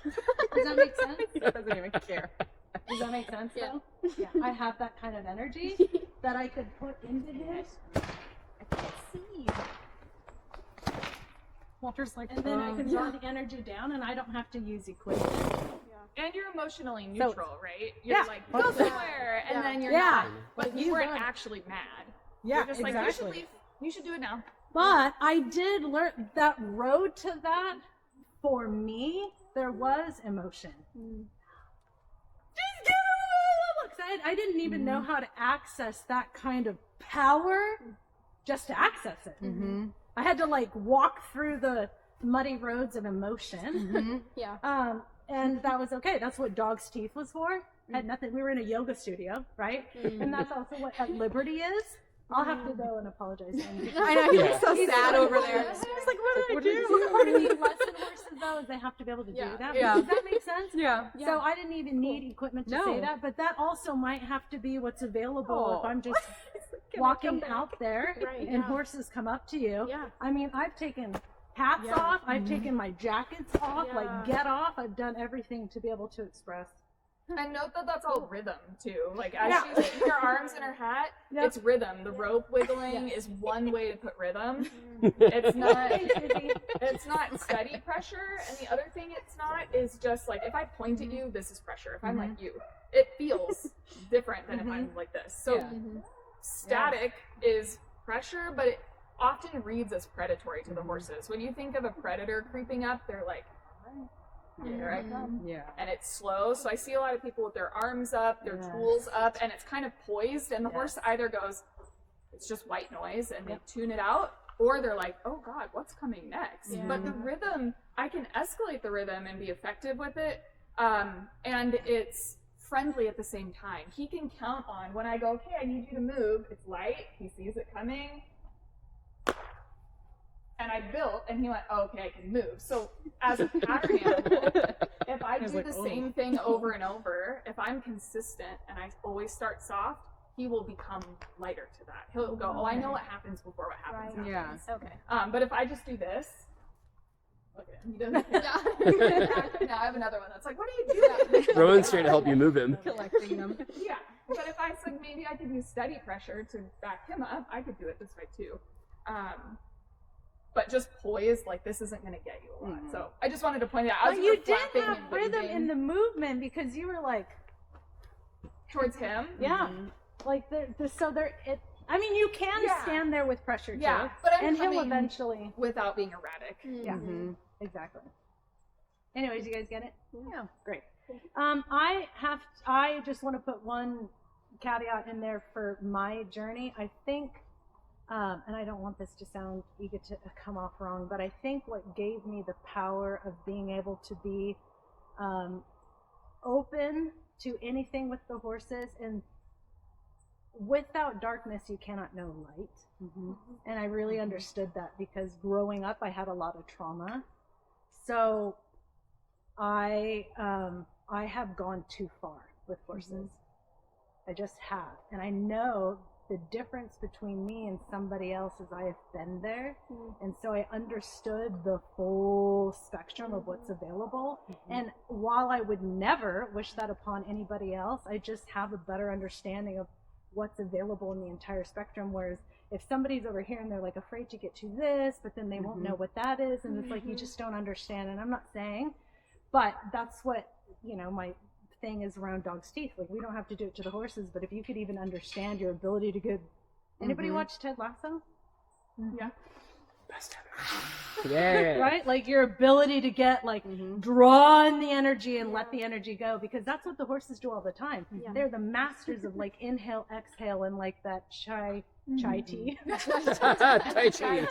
Does that make sense?
He doesn't even care.
Does that make sense though? Yeah. I have that kind of energy that I could put into this.
I can't see.
Walter's like,
And then I can draw the energy down and I don't have to use equipment.
And you're emotionally neutral, right?
Yeah.
You're like, go somewhere, and then you're
Yeah.
not. But you weren't actually mad.
yeah,
You're just like, you should
exactly.
leave. You should do it now.
But I did learn that road to that, for me, there was emotion. Just get a little excited. I didn't even know how to access that kind of power just to access it. I had to like walk through the muddy roads of emotion.
Yeah.
And that was okay. That's what dog's teeth was for. Had nothing. We were in a yoga studio, right? And that's also what at Liberty is. I'll have to go and apologize to him.
I know, he was so
He's
sad
like,
over there.
He's like, what did I do?
do?
Part of the lesson horses, though, is they have to be able to do that.
Yeah.
Does that make sense?
Yeah.
So I didn't even need equipment to say that, but that also might have to be what's available if I'm just walking out there and horses come up to you.
Yeah.
I mean, I've taken hats off, I've taken my jackets off, like get off. I've done everything to be able to express.
And note that that's all rhythm too. Like as she's putting her arms in her hat, it's rhythm. The rope wiggling is one way to put rhythm. It's not. It's not steady pressure. And the other thing it's not is just like if I point at you, this is pressure. If I'm like you, it feels different than if I'm like this. So static is pressure, but it often reads as predatory to the horses. When you think of a predator creeping up, they're like, here I come.
Yeah.
And it's slow. So I see a lot of people with their arms up, their tools up, and it's kind of poised. And the horse either goes, it's just white noise, and they tune it out, or they're like, oh God, what's coming next? But the rhythm, I can escalate the rhythm and be effective with it. And it's friendly at the same time. He can count on when I go, okay, I need you to move. It's light. He sees it coming. And I built, and he went, oh, okay, I can move. So as a pattern animal, if I do the same thing over and over, if I'm consistent and I always start soft, he will become lighter to that. He'll go, oh, I know what happens before what happens.
Yeah.
Okay.
But if I just do this, look at him. He doesn't. Now I have another one that's like, what are you doing?
Rowan's trying to help you move him.
Collecting them.
Yeah. But if I said maybe I could use steady pressure to back him up, I could do it this way too. But just poised, like this isn't going to get you a lot. So I just wanted to point it out.
But you did have rhythm in the movement because you were like
towards him.
Yeah, like I mean, you can stand there with pressure too.
Yeah, but I'm
and he'll
coming
eventually.
without being erratic.
Yeah, exactly. Anyways, you guys get it?
Yeah.
Great. I just want to put one caveat in there for my journey. I think. And I don't want this to sound eager to come off wrong, but I think what gave me the power of being able to be open to anything with the horses, and without darkness you cannot know light. And I really understood that because growing up I had a lot of trauma. So I I have gone too far with horses. I just have. And I know the difference between me and somebody else is I have been there. And so I understood the full spectrum of what's available. And while I would never wish that upon anybody else, I just have a better understanding of what's available in the entire spectrum. Whereas if somebody's over here and they're like afraid to get to this, but then they won't know what that is, and it's like you just don't understand. And I'm not saying, but that's what, you know, my thing is around dogs' teeth. Like, we don't have to do it to the horses, but if you could even understand your ability to go. Anybody watch Ted Lasso?
Yeah.
Yeah.
Right? Like your ability to get like draw in the energy and let the energy go, because that's what the horses do all the time. They're the masters of like inhale, exhale, and like that chai tea.
Tai Chi.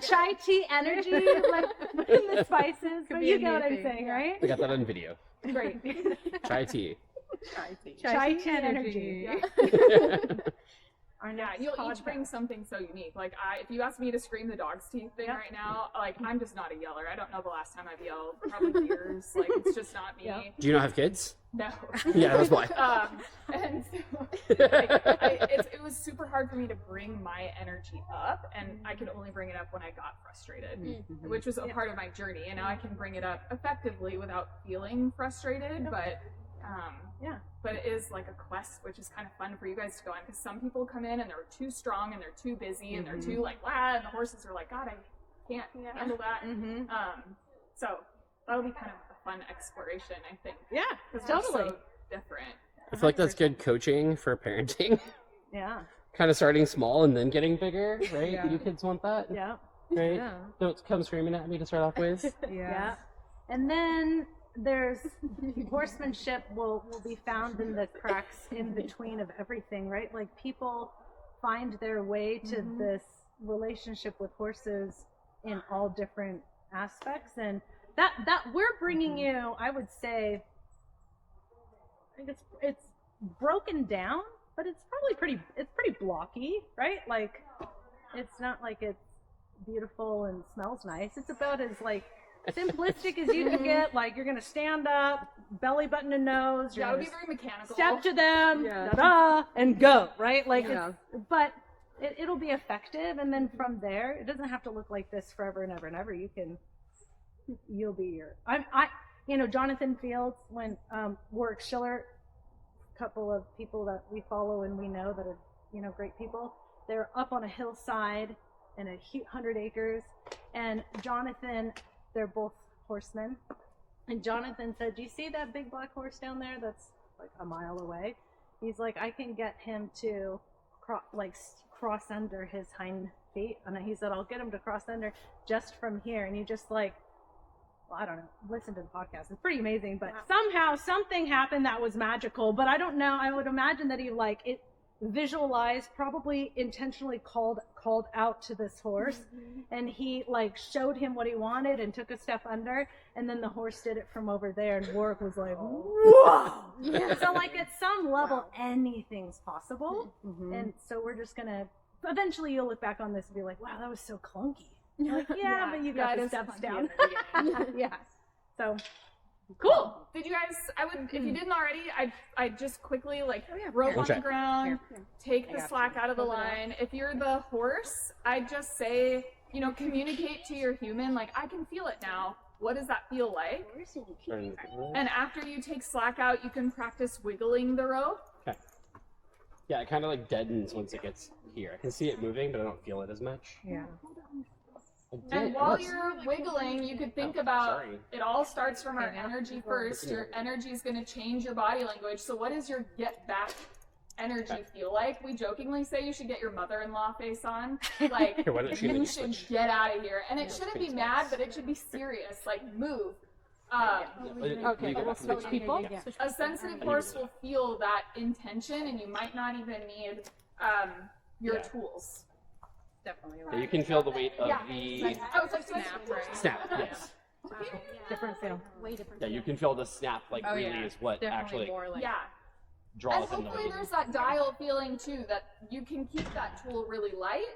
Chai tea energy, like putting the spices. But you get what I'm saying, right?
We got that on video.
Great.
Chai tea.
Chai tea energy. Our
Yeah,
next
you'll
podcast.
each bring something so unique. Like, if you ask me to scream the dog's teeth thing right now, like, I'm just not a yeller. I don't know the last time I've yelled. Probably years. Like, it's just not me.
Yeah.
Do you not have kids?
No.
Yeah, that's why.
And so, like, it was super hard for me to bring my energy up, and I could only bring it up when I got frustrated, which was a part of my journey. And now I can bring it up effectively without feeling frustrated, but it is like a quest, which is kind of fun for you guys to go on, because some people come in and they're too strong and they're too busy and they're too like, wow, and the horses are like, God, I can't handle that. So that'll be kind of a fun exploration, I think.
Yeah,
'cause
totally.
we're so different.
I feel like that's good coaching for parenting.
Yeah.
Kind of starting small and then getting bigger, right? You kids want that,
Yeah.
right?
Yeah.
Don't come screaming at me to start off with.
Yeah. And then there's horsemanship will be found in the cracks in between of everything, right? Like, people find their way to this relationship with horses in all different aspects, and that we're bringing you, I would say, I think it's broken down, but it's probably pretty blocky, right? Like, it's not like it's beautiful and smells nice. It's about as like simplistic as you can get. Like, you're gonna stand up, belly button to nose, you're
That would
gonna
be very mechanical.
step to them,
Yeah.
da-da, and go, right? Like,
Yeah.
but it'll be effective, and then from there, it doesn't have to look like this forever and ever and ever. You'll be your. You know, Jonathan Fields, when Warwick Schiller, a couple of people that we follow and we know that are, you know, great people. They're up on a hillside in 100 acres, and Jonathan, they're both horsemen, and Jonathan said, "Do you see that big black horse down there? That's like a mile away." He's like, "I can get him to cross under his hind feet," and he said, "I'll get him to cross under just from here." And he just like, well, I don't know, listen to the podcast. It's pretty amazing, but somehow something happened that was magical. But I don't know. I would imagine that he visualized, probably intentionally called out to this horse, and he like showed him what he wanted and took a step under, and then the horse did it from over there, and Warwick was like, whoa. So like, at some level, anything's possible. And so we're just gonna, eventually you'll look back on this and be like, wow, that was so clunky. Like, but you got the steps down. Yeah. So
Cool. Did you guys? If you didn't already, I'd just quickly rope on the ground, take the slack out of the line. If you're the horse, I'd just say, communicate to your human, like, I can feel it now. What does that feel like? And after you take slack out, you can practice wiggling the rope.
Okay. Yeah, it kind of like deadens once it gets here. I can see it moving, but I don't feel it as much.
Yeah.
And while you're wiggling, you could think about, it all starts from our energy first. Your energy is going to change your body language. So what does your get back energy feel like? We jokingly say you should get your mother-in-law face on. Like,
Here, why don't
you should get out of here. And it shouldn't be mad, but it should be serious. Like, move.
Okay, we'll switch people. Yeah.
A sensitive horse will feel that intention, and you might not even need your tools.
Definitely.
Yeah, you can feel the weight of the snap. Yes.
Different feel.
Way different.
Yeah, you can feel the snap. Really is what
Definitely
actually
more like.
Yeah. And
draws in the
hopefully
weight.
there's that dial feeling too, that you can keep that tool really light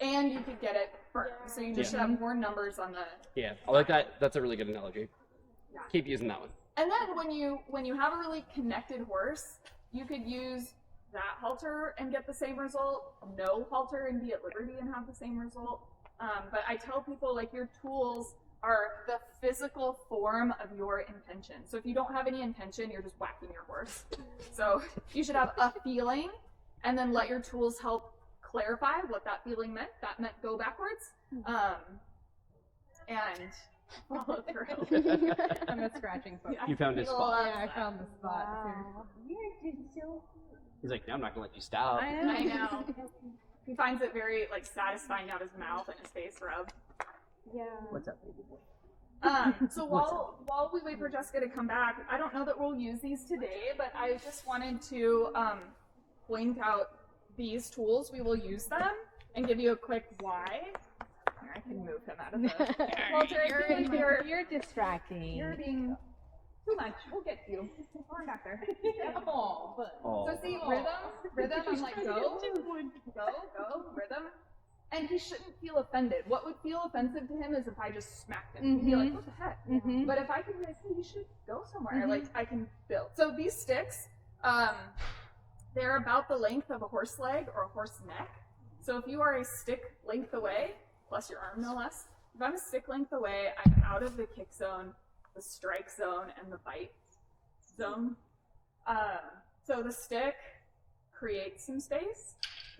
and you could get it firm. So you just should have more numbers on the.
Yeah, I like that. That's a really good analogy.
Yeah.
Keep using that one.
And then when you have a really connected horse, you could use that halter and get the same result, no halter and be at liberty and have the same result. But I tell people, like, your tools are the physical form of your intention. So if you don't have any intention, you're just whacking your horse. So you should have a feeling, and then let your tools help clarify what that feeling meant. That meant go backwards, and follow through.
I'm a scratching foot.
You found his spot.
Yeah, I found the spot.
He's like, no, I'm not gonna let you stop.
I know. He finds it very like satisfying out his mouth and his face rub.
Yeah.
What's up, baby boy?
So while we wait for Jessica to come back, I don't know that we'll use these today, but I just wanted to point out these tools. We will use them and give you a quick why. Here, I can move him out of the. Walter, I feel like
You're distracting.
you're being too much. We'll get to you. We're back there.
Oh, but
So see, rhythm, I'm like, go, rhythm. And he shouldn't feel offended. What would feel offensive to him is if I just smacked him. He'd be like, what the heck? But if I can be like, hey, you should go somewhere, like, I can build. So these sticks, they're about the length of a horse leg or a horse neck. So if you are a stick length away, plus your arm no less, if I'm a stick length away, I'm out of the kick zone, the strike zone, and the bite zone. So the stick creates some space.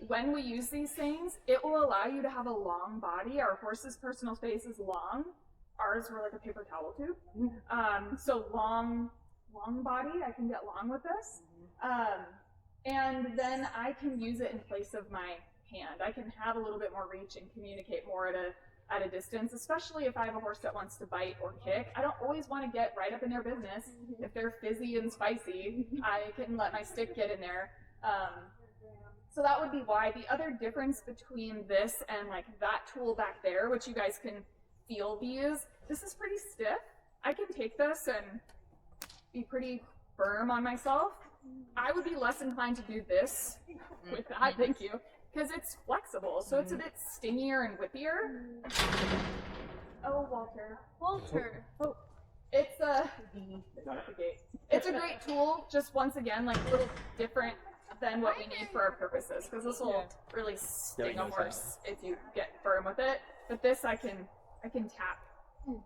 When we use these things, it will allow you to have a long body. Our horse's personal space is long. Ours were like a paper towel tube. So long body, I can get long with this. And then I can use it in place of my hand. I can have a little bit more reach and communicate more at a distance, especially if I have a horse that wants to bite or kick. I don't always want to get right up in their business. If they're fizzy and spicy, I can let my stick get in there. So that would be why. The other difference between this and like that tool back there, which you guys can feel these, this is pretty stiff. I can take this and be pretty firm on myself. I would be less inclined to do this with that, thank you, because it's flexible, so it's a bit stingier and whippier. Oh, Walter. Oh, it's a it's a great tool. Just once again, like a little different than what we need for our purposes, because this will really sting a horse if you get firm with it. But this I can tap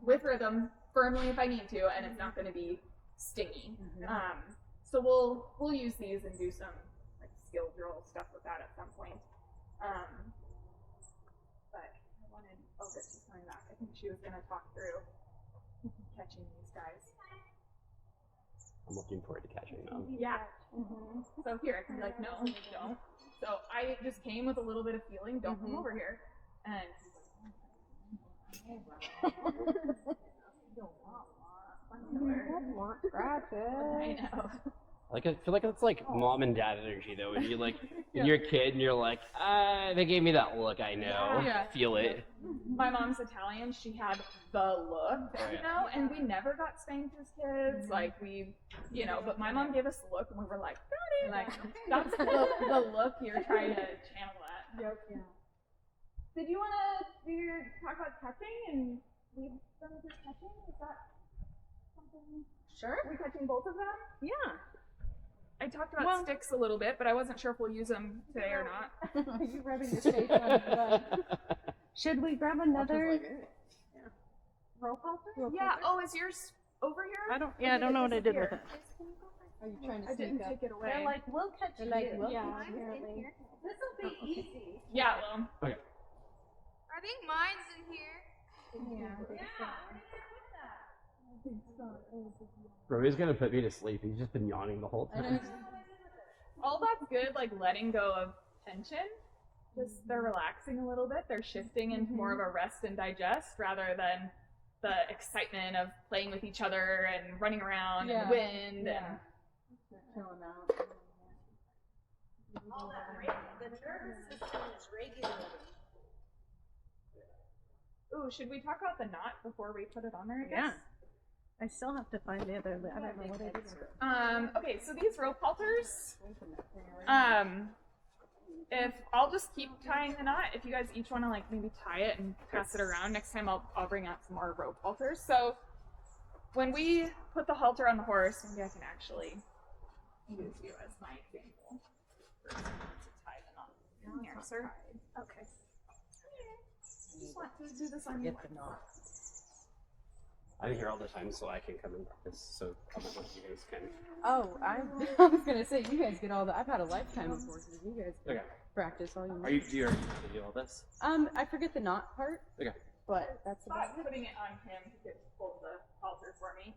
with rhythm firmly if I need to, and it's not going to be stingy. So we'll use these and do some like skill drill stuff with that at some point. But I wanted, oh good, she's coming back. I think she was going to talk through catching these guys.
I'm looking forward to catching them.
Yeah. So here, I can be like, no, don't. So I just came with a little bit of feeling, don't come over here. And I know.
Like, I feel like it's like mom and dad energy though. When you like, when you're a kid and you're like, they gave me that look. I know, feel it.
My mom's Italian. She had the look, you know, and we never got spanked as kids. Like we, you know, but my mom gave us the look, and we were like, got it. Like that's the look you're trying to channel at. Yep. Yeah. Did you want to talk about catching and leave them with catching? Is that something?
Sure.
Are we catching both of them?
Yeah.
I talked about sticks a little bit, but I wasn't sure if we'll use them today or not.
Are you rubbing your face on the Should we grab another rope halter?
Yeah. Oh, is yours over here?
I don't know what I did with it.
are you trying to
I didn't
sneak up?
take it away.
They're like, we'll catch you.
We'll
yeah.
catch you.
This will be easy.
Yeah, well.
Okay.
I think mine's in here.
Romeo's gonna put me to sleep. He's just been yawning the whole time.
All that's good, like letting go of tension. Just they're relaxing a little bit. They're shifting into more of a rest and digest rather than the excitement of playing with each other and running around in the wind and
Chilling out.
All that the nervous system is regulating.
Ooh, should we talk about the knot before we put it on there, I guess?
Yeah. I still have to find the other. I don't know what I did.
Okay, so these rope halters, if I'll just keep tying the knot, if you guys each want to like maybe tie it and pass it around, next time I'll bring out some more rope halters. So when we put the halter on the horse, maybe I can actually use you as my example. First, I need to tie the knot. Here, sir. Okay. Just want to do this on you.
Get the knot.
I'm here all the time, so I can come and practice. So I don't know if you guys can.
Oh, I was gonna say you guys get all the. I've had a lifetime of horses. You guys
Okay.
practice all you need.
Are you? Do you already do all this?
I forget the knot part.
Okay.
But that's about
Thought putting it on him to pull the halter for me.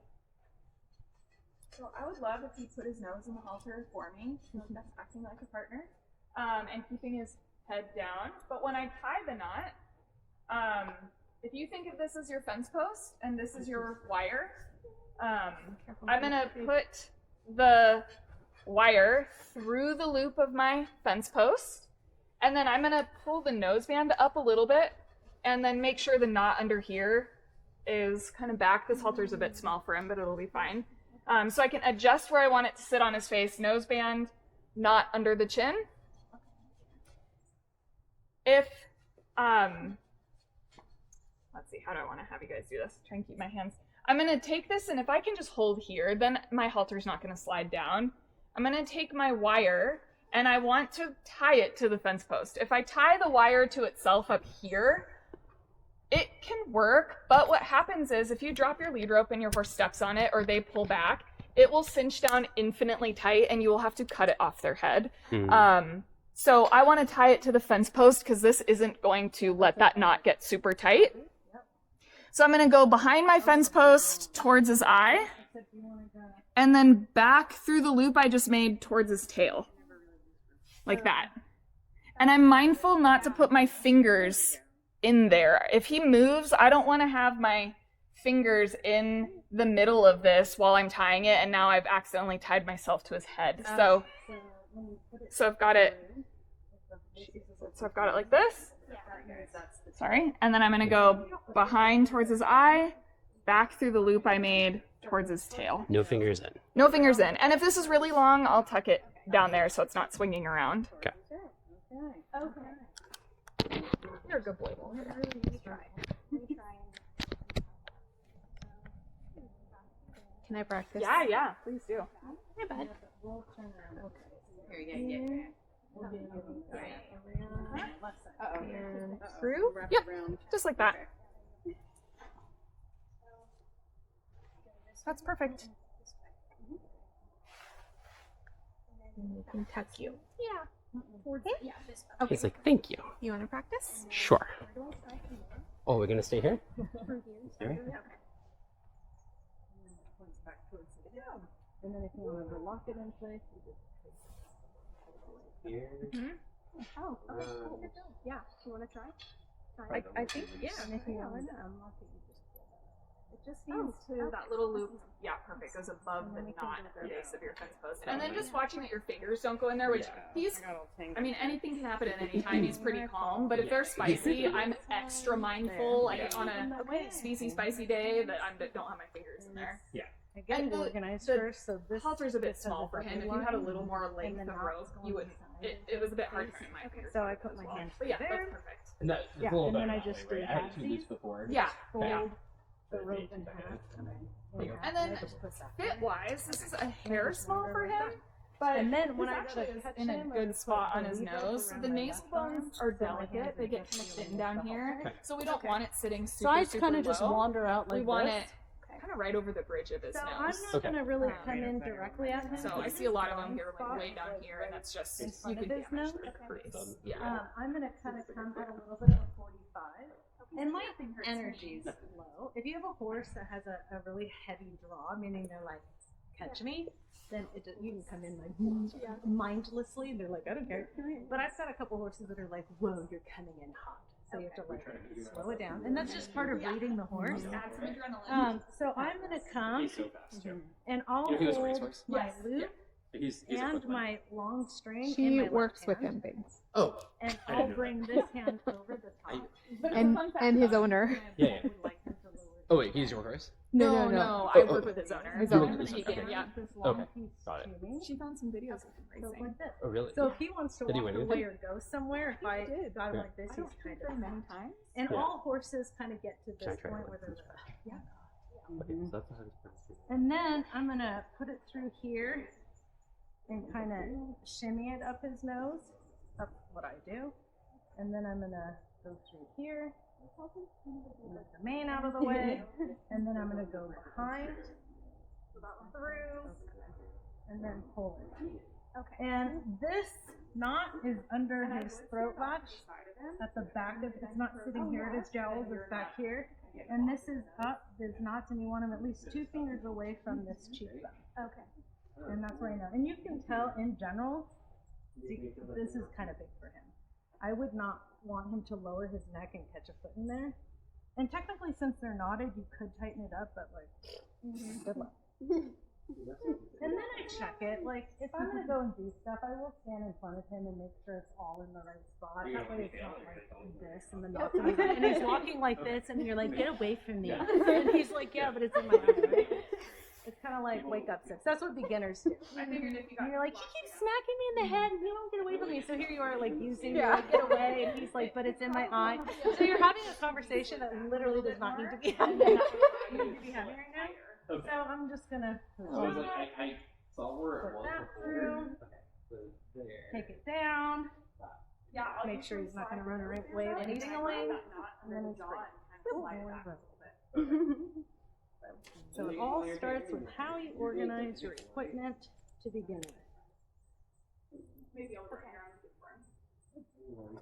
So I would love if he put his nose in the halter for me. That's acting like a partner. And keeping his head down. But when I tie the knot, if you think of this as your fence post and this is your wire, I'm gonna put the wire through the loop of my fence post, and then I'm gonna pull the noseband up a little bit, and then make sure the knot under here is kind of back. This halter's a bit small for him, but it'll be fine. So I can adjust where I want it to sit on his face, noseband, knot under the chin. If, let's see, how do I want to have you guys do this? Try and keep my hands. I'm going to take this, and if I can just hold here, then my halter's not going to slide down. I'm going to take my wire, and I want to tie it to the fence post. If I tie the wire to itself up here, it can work, but what happens is if you drop your lead rope and your horse steps on it or they pull back, it will cinch down infinitely tight, and you will have to cut it off their head. So I want to tie it to the fence post because this isn't going to let that knot get super tight. So I'm going to go behind my fence post towards his eye, and then back through the loop I just made towards his tail, like that. And I'm mindful not to put my fingers in there. If he moves, I don't want to have my fingers in the middle of this while I'm tying it, and now I've accidentally tied myself to his head. So I've got it. So I've got it like this. Sorry. And then I'm going to go behind towards his eye, back through the loop I made towards his tail.
No fingers in.
No fingers in. And if this is really long, I'll tuck it down there so it's not swinging around.
Okay.
Okay. You're a good boy, Walter.
Can I practice?
Yeah, please do.
Hey, bud. And through?
Yep, just like that. That's perfect.
And we can tuck you.
He's like, thank you.
You want to practice?
Sure. Oh, we're gonna stay here? Stay right?
And then if you want to lock it in place, you just
Here.
Oh, cool. Yeah. You want to try?
I think
Yeah.
And if you want to unlock it, you just pull that.
It just needs to that little loop. Yeah, perfect. Goes above the knot at the base of your fence post. And then just watching that your fingers don't go in there, which I mean, anything can happen at any time. He's pretty calm, but if they're spicy, I'm extra mindful. Like on a spicy day that I don't have my fingers in there.
Yeah.
I get
And
it
the-
organized
the
first, so this
Halter's a bit
this has
small for him. If you
double
had a
line,
little more
and
length
the
of
knots
rope,
go
you
on
wouldn't.
the side.
It was a bit hard to get my fingers.
So I
around
put
as
my
well.
hands
But yeah,
there.
that's perfect.
And that's
Yeah,
a little
and
bit
then I
of
just
right?
do
I had it too
halfsies.
loose before.
Yeah,
fold
yeah.
the rope in half.
And then fit-wise, this is a hair small for him, but
And then when
he's
I go
actually
to
is
catch
in a
him or
good
put
spot
the
on his
lead rope
nose. So
around
the
my
nasal
left arm,
bones are
so my
delicate.
hands
They
are
get
just
kind of thin
feeling
down
the
here.
halter.
So we don't want it sitting super,
So I
super
kind of just
low.
wander out like
We want
this.
it kind of right over the bridge of his
So I'm
nose.
not gonna really come in directly at him.
So I see a lot of them here like way down here, and that's just
in
you
front
can
of his
damage
nose.
their crease. Yeah.
I'm gonna kind of come at a little bit of a 45. And my energy's low. If you have a horse that has a really heavy draw, meaning they're like, catch me, then you can come in like mindlessly. They're like, I don't care. But I've got a couple horses that are like, whoa, you're coming in hot. So you have to like slow it down. And that's just part of reading the horse.
Add some adrenaline.
So I'm gonna come
He's so fast, too.
and I'll
You know, he was a
hold
racehorse?
my
Yes.
loop
He's a
and
quick one.
my long string in
She
my
works
left
with
hand,
him, babe.
Oh.
and
I
I'll
didn't know
bring this hand over the top.
And his owner.
Yeah, yeah.
I would like him to lower
Oh, wait, he's your horse?
No,
Oh,
I work with his owner.
His
owner.
I'm
His owner,
taking-
okay.
Yeah.
this long
Okay,
piece
got it.
to me.
She found some videos of him
So
racing.
like this.
Oh, really?
So if he wants to
Did he
walk
win
away
anything?
or go somewhere, if I got him
Yeah.
like this,
I
he's
don't
kind
think very
of
many
fast.
times.
And
Yeah.
all horses kind of get to
Can I
this
try
point
to
where
like
they're
Okay, so that's the hardest part.
And then I'm gonna put it through here and kind of shimmy it up his nose. That's what I do. And then I'm gonna go through here, get the mane out of the way, and then I'm gonna go behind, through, and then pull it. Okay. And this knot is under his throat latch at the back of, it's not sitting here at his jowls, it's back here. And this is up, there's knots, and you want him at least 2 fingers away from this cheekbone.
Okay.
And that's where I know. And you can tell in general, this is kind of big for him. I would not want him to lower his neck and catch a foot in there. And technically, since they're knotted, you could tighten it up, but like, good luck. And then I check it. Like, if I'm gonna go and do stuff, I will stand in front of him and make sure it's all in the right spot. That way it's not like this and the knots in his eye. And he's walking like this, and you're like, get away from me. And he's like, yeah, but it's in my eye, right? It's kind of like wake up sex. That's what beginners do.
I figured if you got
And you're like, he keeps smacking me in the head, and he won't get away from me. So here you are, like, using me, like, get away. And he's like, but it's in my eye. So you're having a conversation that literally does not need to be having right now. So I'm just gonna
I saw where it
put
was
that
before.
through,
So there.
take it down,
yeah, I'll
make sure he's not gonna run away at any point, and then it's free. So it all starts with how you organize your equipment to begin with.
Maybe I'll work around it for him.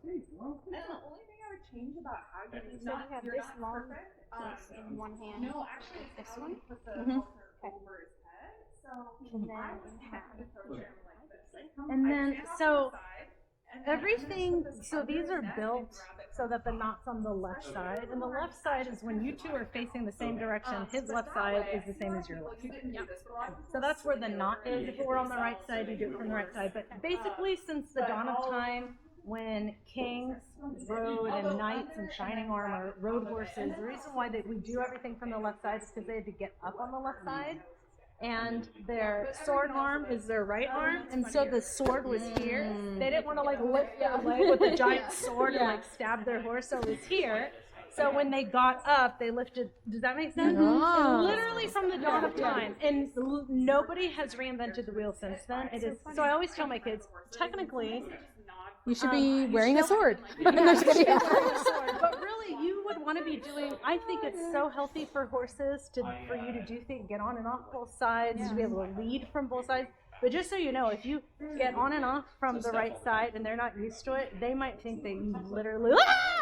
And the only thing I would change about how you
So you have this long piece in one hand.
No, actually,
this
I
one?
would put the
Mhm.
halter over his head. So
And then
I would
in
have
half.
to approach him like this.
And
I'd
then,
stand off
so
to the side, and then
everything,
put this
so
under
these
his
are
neck
built
and grab it
so that the knot's on the left side, and the left side is when you two are facing the same direction, his left side is the same as your left
You
side.
didn't do this before.
So that's where the knot is. If it were on the right side, you do it from the right side. But basically, since the dawn of time, when kings rode and knights in shining armor rode horses, the reason why we do everything from the left side is because they had to get up on the left side. And their sword arm is their right arm, and so the sword was here. They didn't want to like lift their leg with a giant sword and like stab their horse, so it was here. So when they got up, they lifted. Does that make sense?
Oh.
Literally from the dawn of time, and nobody has reinvented the wheel since then. It is so. I always tell my kids, technically,
You should be wearing a
still-
sword.
yeah,
No, just
you
kidding.
should wear a sword, but really, you would want to be doing. I think it's so healthy for horses for you to do things, get on and off both sides, to be able to lead from both sides. But just so you know, if you get on and off from the right side and they're not used to it, they might think that you literally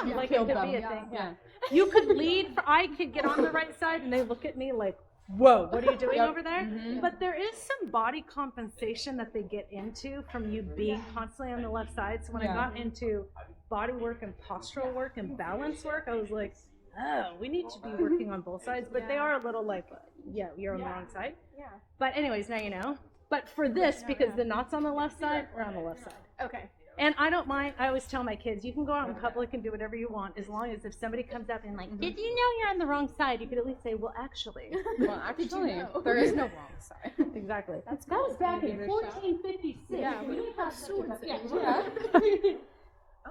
like it could be a thing. Yeah. You could lead. I could get on the right side and they look at me like, whoa, what are you doing over there? But there is some body compensation that they get into from you being constantly on the left side. So when I got into body work and postural work and balance work, I was like, oh, we need to be working on both sides. But they are a little like, yeah, you're on the wrong side.
Yeah.
But anyways, now you know. But for this, because the knot's on the left side, we're on the left side.
Okay.
And I don't mind. I always tell my kids, you can go out in public and do whatever you want, as long as if somebody comes up and like, did you know you're on the wrong side? You could at least say, well, actually.
Well, actually, there is no wrong side.
Exactly. That was back in 1456.
Yeah,
we didn't have swords. Yeah.
Yeah.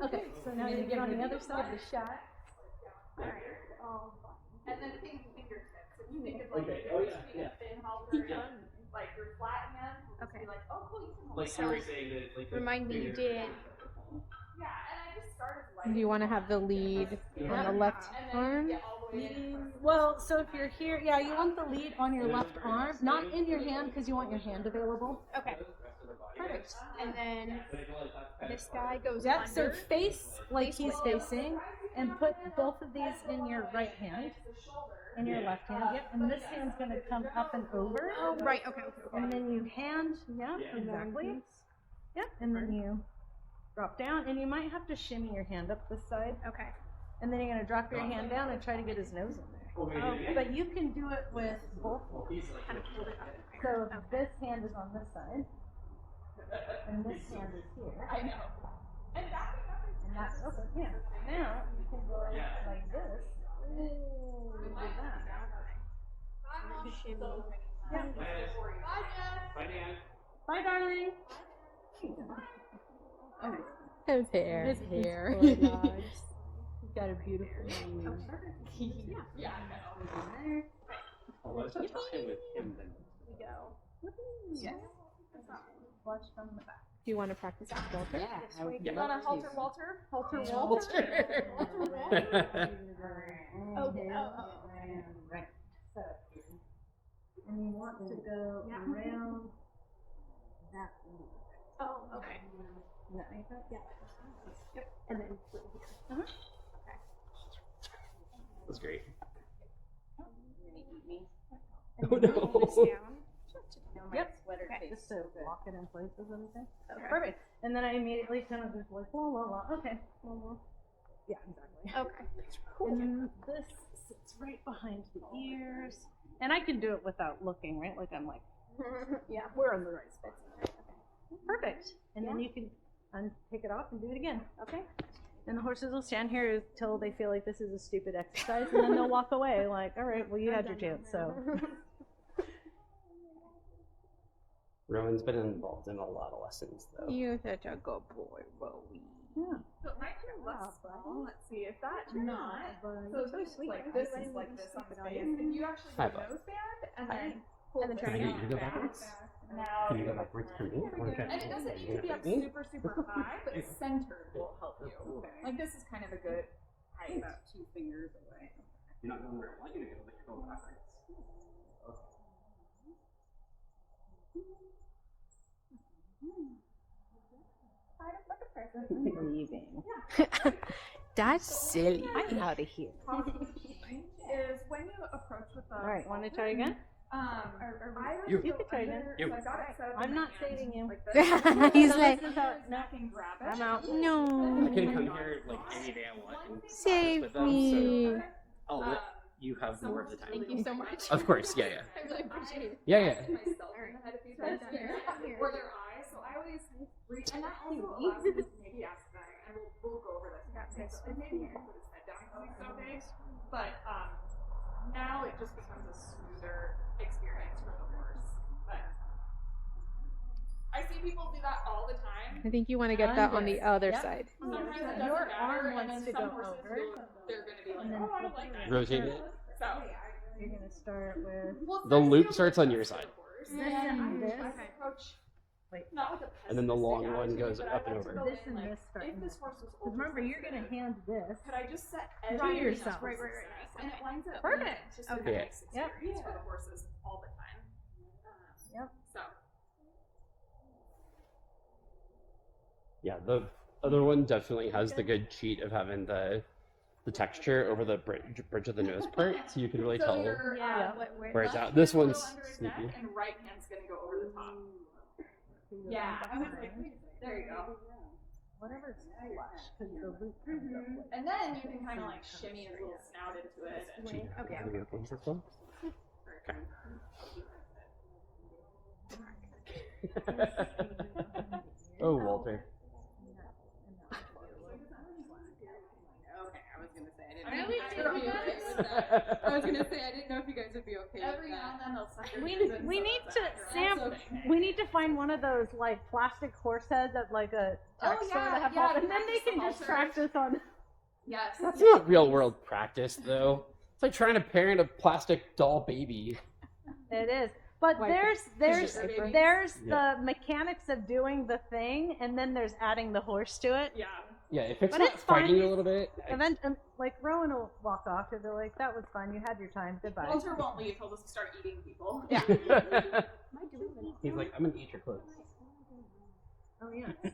Okay, so now you get on the other side of the shot.
And then think fingertips. If you think of like a thin halter, like your flat hand,
Okay.
be like, oh, cool, you can hold
Like
it.
you were saying that, like.
Remind me you did.
Yeah, and I just started like.
Do you want to have the lead on the left arm?
Well, so if you're here, yeah, you want the lead on your left arm, not in your hand, because you want your hand available.
Okay. Perfect. And then this guy goes
Yep, so
under.
face like he's facing, and put both of these in your right hand, in your left hand, yep, and this hand's going to come up and over.
Oh, right. Okay.
And then you hand, yeah, exactly. Yep, and then you drop down, and you might have to shimmy your hand up this side,
Okay.
and then you're going to drop your hand down and try to get his nose in there. But you can do it with both.
Kind of hold it up.
So this hand is on this side, and this hand is here.
I know. And
that's open. Yeah. Now you can go like this. Ooh, do that.
Shimmy.
Yeah.
Bye, Dan.
Bye, darling.
His hair.
His
hair.
He's got a beautiful nose.
yeah.
Let's just talk with him then.
We go.
Yes. Flush from the back.
Do you want to practice with Walter?
Yeah, I would
Yeah.
love
Want to halter
to.
Walter? Halter
Yeah.
Walter?
Okay.
Right.
So, and you want to go around that one.
Oh, okay.
Does that make sense? Yeah.
Yep. And then here.
That's great.
And
Oh
then
no.
Hold this down.
Yep.
Okay.
Just to lock it in place or something. Perfect. And then I immediately kind of just like, la la la. Okay. La, la. Yeah, exactly.
Okay.
And then this sits right behind the ears. And I can do it without looking, right? Like I'm like,
Yeah.
we're in the right spot. Perfect. And then you can take it off and do it again. Okay. And the horses will stand here until they feel like this is a stupid exercise, and then they'll walk away. Like, all right, well, you had your chance. So
Rowan's been involved in a lot of lessons though.
You're such a good boy, Bowie.
yeah.
So it might be less small. Let's see if that
Not,
So this is like this is like this on space. If you actually
Hi,
do
bud.
nose band and
Hi.
then pull
And then
this
turn
Can I
it
get you to go
back,
backwards?
Now
Can you go backwards for me?
And it doesn't need to be up super, super high, but centered will help you. Like this is kind of a good height.
About 2 fingers away.
You're not going where I want you to go, but you're going backwards.
Leaving.
That's silly.
I'm out of here.
Is when you approach with the
All right, want to try again?
I would
You.
go
You can try
under-
again.
so I got it set up in
I'm
my
not
hand,
saving you.
like this.
He's
So
like,
this is out. No,
I can grab it.
I'm out.
no.
I can come here like any day I want and
Save
with them,
me.
so I'll let you have more of the time.
Thank you so much.
Of course, yeah, yeah.
I really appreciate it.
Yeah, yeah.
Myself in the head a few times or their eyes. So I always reach, and that also allows me to maybe ask them, and we'll go over this. So maybe you can put his head down because he's so big. But now it just becomes a smoother experience for the horse. But I see people do that all the time.
I think you want to get that on the other
Yep.
side.
Sometimes it doesn't
Your
matter,
arm
and
wants
then
to
some
go
horses
over.
they're going to be like,
And then
oh, I don't like that.
Rotate it.
So
You're gonna start with
The loop starts on your side.
this and this. Wait.
And then the long one goes up and over.
This and this start.
If this horse was
Because remember, you're gonna hand this.
could I just set
To
everything
yourself.
else
Right,
as
right,
this? And it lines up
Perfect.
just a
Okay.
nice
Yep.
experience for the horses all the time.
Yep.
So
Yeah, the other one definitely has the good cheat of having the texture over the bridge of the nose part, so you can really tell
your,
Yeah.
where it's
left
at. This
hand's
one's
go under his neck
sneaky.
and right hand's gonna go over the top. Yeah, I was like, there you go.
Whatever's flush, because the loop comes up with.
And then you can kind of like shimmy your little snout into it. And
Cheat.
Okay.
Have you got things as well? Okay. Oh, Walter.
Okay, I was gonna say I didn't
I
know
really
if you
do
guys would be okay
this.
with that. I was gonna say I didn't know if you guys would be okay
Every
with
now and
that.
then they'll sucker
We
you in
we
some
need
of
to
that.
sample.
That's okay.
We need to find one of those like plastic horse heads at like a tax store
yeah,
that have
yeah,
all, and then they
practice
can
the
just
halter.
practice on.
Yes.
That's not real world practice, though. It's like trying to parent a plastic doll baby.
It is, but
Like
there's
baby.
Yeah.
the mechanics of doing the thing, and then there's adding the horse to it.
Yeah.
Yeah, if it's
But
not
it's
fighting
fine.
you a little bit,
And then, like Rowan will walk off and be like, "That was fine. You had your time. Goodbye."
Walter won't leave. He'll just start eating people.
Yeah.
he's like, I'm gonna eat your clothes.
Oh yeah. So,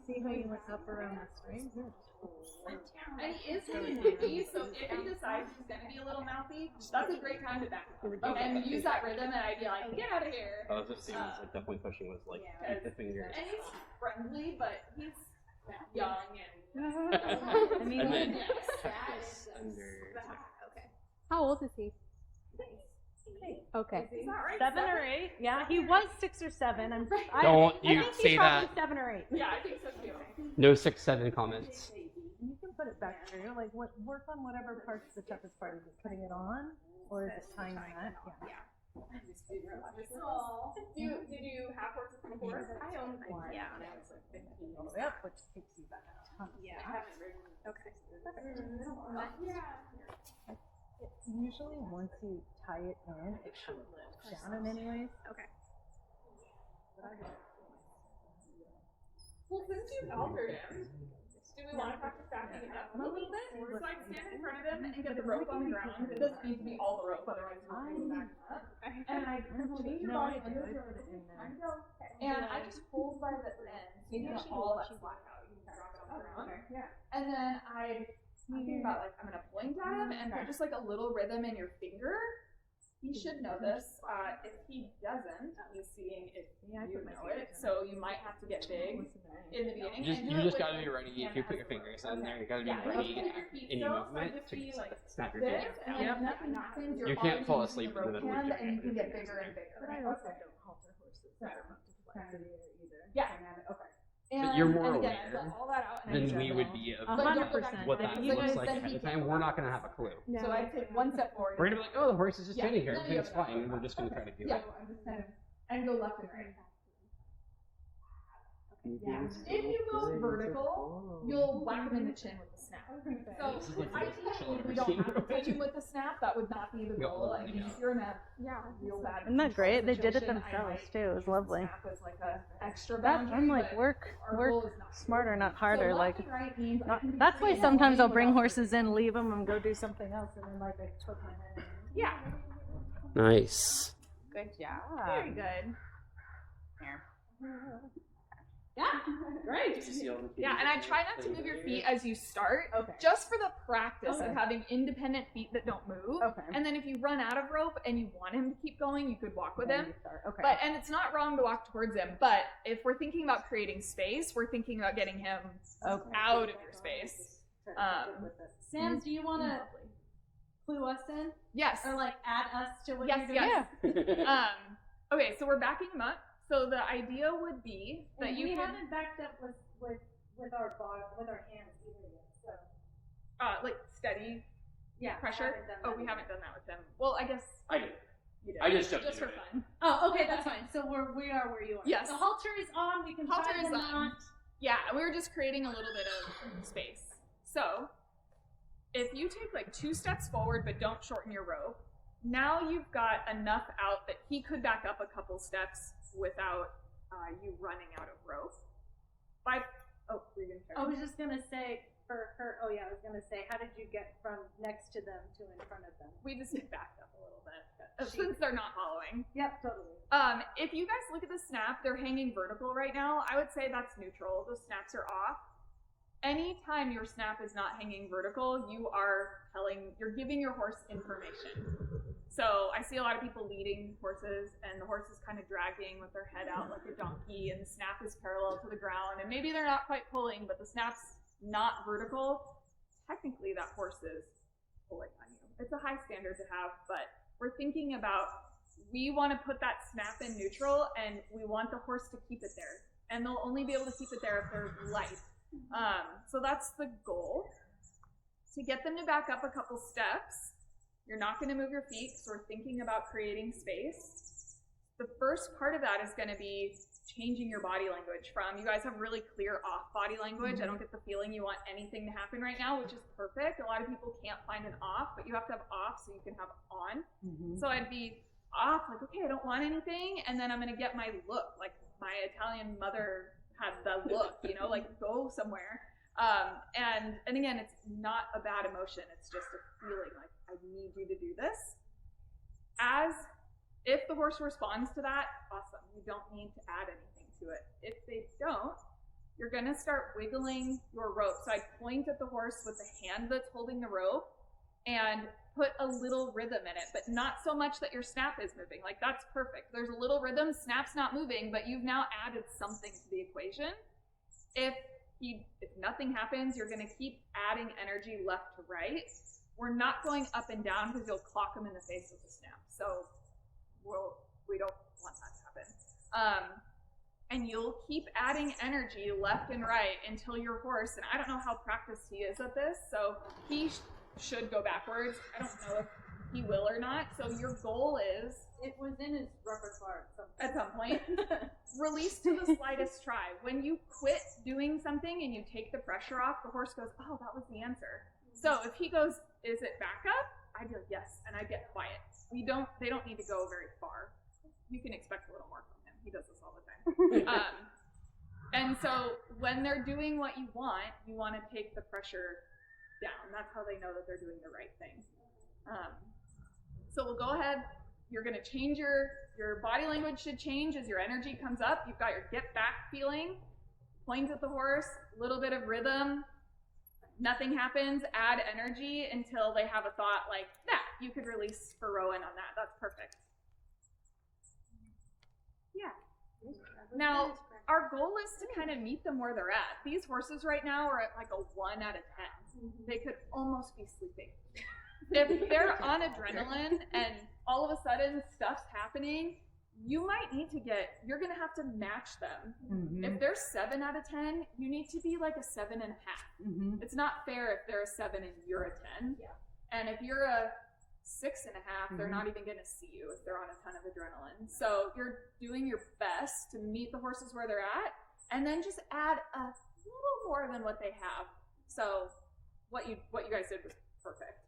see how you went up around the string?
And he is really mouthy, so if he decides he's gonna be a little mouthy, that's a great time to back up. And use that rhythm, and I'd be like, get out of here.
I was just saying, like, definitely pushing was like, eat the fingers.
And he's friendly, but he's young and
I mean,
And then
yes.
practice under.
How old is he? Okay.
He's not right.
7 or 8. Yeah, he was 6 or 7.
Don't
I
you
think
say
he's probably
that.
7 or 8.
Yeah, I think so too.
No 6-7 comments.
You can put it back through. Like, work on whatever part's the toughest part. Is it putting it on, or is it tying that? Yeah.
Oh, did you have horses before?
I own one. Yeah, when I was like 15.
All the way up, which takes you back a ton.
Yeah.
I haven't ridden.
Okay.
Yeah.
usually once you tie it in, it shouldn't lift down in any ways.
Okay. Well, since you've altered him, do we want to practice backing it up a little bit? So I'd stand in front of him and get the rope on the ground. It doesn't need to be all the rope, otherwise you're going to back up. And I change your body and I just hold by the end, so you get all that slack out. You can drop it on the ground. And then I'm thinking about like, I'm going to point at him and put just like a little rhythm in your finger. He should know this. If he doesn't, he's seeing if you know it. So you might have to get big in the beginning.
You just gotta be ready if you put your fingers in there. You gotta be ready in your movement to snap your fingers out.
Yep. Nothing happens.
You can't fall asleep in the middle of your
and you can get bigger and bigger.
But I also don't halter horses that are not either.
Yeah.
Okay.
But you're more
and again, I
aware
put all that out and
than we would be of
100%.
what that looks like ahead of time. We're not gonna have a clue.
So I take one step forward.
We're gonna be like, oh, the horse is just standing here. Everything's fine. We're just gonna try to do
Yeah,
it.
I'm just kind of, and go left and right. Yeah. If you go vertical, you'll whack him in the chin with the snap. So
This is like the most
ideally,
I've
we
ever
don't
seen.
have to touch him with the snap. That would not be the
Yeah.
goal. I mean, if you're in a real bad
Isn't that great? They did it
situation, I
themselves
might
too. It was
use the
lovely.
snap as like a extra
That's
boundary,
I'm like
but
work
our goal
work
is not to.
smarter, not
So
harder. Like
left and right means I can be
that's why
free
sometimes
and
I'll bring
without-
horses in, leave them, and go do something else, and then like I put my head in.
Yeah.
Nice.
Good job.
Very good.
Here.
Yeah. Great. Yeah, and I try not to move your feet as you start,
Okay.
just for the practice
Okay.
of having independent feet that don't move.
Okay.
And then if you run out of rope and you want him to keep going, you could walk with
Then
him.
you start. Okay.
But and it's not wrong to walk towards him, but if we're thinking about creating space, we're thinking about getting him
okay.
out of your space.
Sam, do you want to clue us in,
Yes.
or like add us to what
Yes,
you're doing?
yes. Okay, so we're backing him up. So the idea would be that
And
you
we
could,
haven't backed up with our hands either yet. So
like steady
yeah,
pressure.
haven't done
Oh,
that
we
yet.
haven't done that with him. Well, I guess
I did.
you did.
I just jumped
for
into it.
fun.
Oh, okay, that's fine. So we are where you are.
Yes.
The halter is on. We can
Halter
tie
is
the
on.
knot.
Yeah, we were just creating a little bit of space. So if you take like 2 steps forward but don't shorten your rope, now you've got enough out that he could back up a couple steps without you running out of rope. Were you gonna
I was just gonna say for her. Oh yeah, I was gonna say, how did you get from next to them to in front of them?
We just backed up a little bit since they're not following.
Yep, totally.
If you guys look at the snap, they're hanging vertical right now. I would say that's neutral. The snaps are off. Anytime your snap is not hanging vertical, you're giving your horse information. So I see a lot of people leading horses, and the horse is kind of dragging with their head out like a donkey, and the snap is parallel to the ground, and maybe they're not quite pulling, but the snap's not vertical. Technically, that horse is pulling on you. It's a high standard to have, but we're thinking about, we want to put that snap in neutral, and we want the horse to keep it there. And they'll only be able to keep it there if they're light. So that's the goal. To get them to back up a couple steps, you're not going to move your feet, so we're thinking about creating space. The first part of that is going to be changing your body language from, you guys have really clear off body language. I don't get the feeling you want anything to happen right now, which is perfect. A lot of people can't find an off, but you have to have off so you can have on. So I'd be off, like, okay, I don't want anything, and then I'm going to get my look, like my Italian mother had the look, like go somewhere. And again, it's not a bad emotion. It's just a feeling like, I need you to do this. If the horse responds to that, awesome. You don't need to add anything to it. If they don't, you're gonna start wiggling your rope. So I point at the horse with the hand that's holding the rope and put a little rhythm in it, but not so much that your snap is moving. Like, that's perfect. There's a little rhythm, snap's not moving, but you've now added something to the equation. If nothing happens, you're gonna keep adding energy left to right. We're not going up and down because you'll clock them in the face with the snap. So we don't want that to happen. And you'll keep adding energy left and right until your horse, and I don't know how practiced he is at this, so he should go backwards. I don't know if he will or not. So your goal is,
It was in his repertoire
at some point, release to the slightest try. When you quit doing something and you take the pressure off, the horse goes, oh, that was the answer. So if he goes, is it back up? I'd be like, yes, and I'd get quiet. They don't need to go very far. You can expect a little more from him. He does this all the time. And so when they're doing what you want to take the pressure down. That's how they know that they're doing the right thing. So we'll go ahead. You're going to change your body language should change as your energy comes up. You've got your get back feeling. Point at the horse, a little bit of rhythm. Nothing happens. Add energy until they have a thought like that. You could release for Rowan on that. That's perfect. Yeah. Now, our goal is to kind of meet them where they're at. These horses right now are at like a 1 out of 10. They could almost be sleeping. If they're on adrenaline and all of a sudden stuff's happening, you're going to have to match them. Mm-hmm. If they're 7 out of 10, you need to be like a 7.5. Mm-hmm. It's not fair if they're a 7 and you're a 10. Yeah. And if you're a 6.5, they're not even going to see you if they're on a ton of adrenaline. So you're doing your best to meet the horses where they're at, and then just add a little more than what they have. So what you guys did was perfect.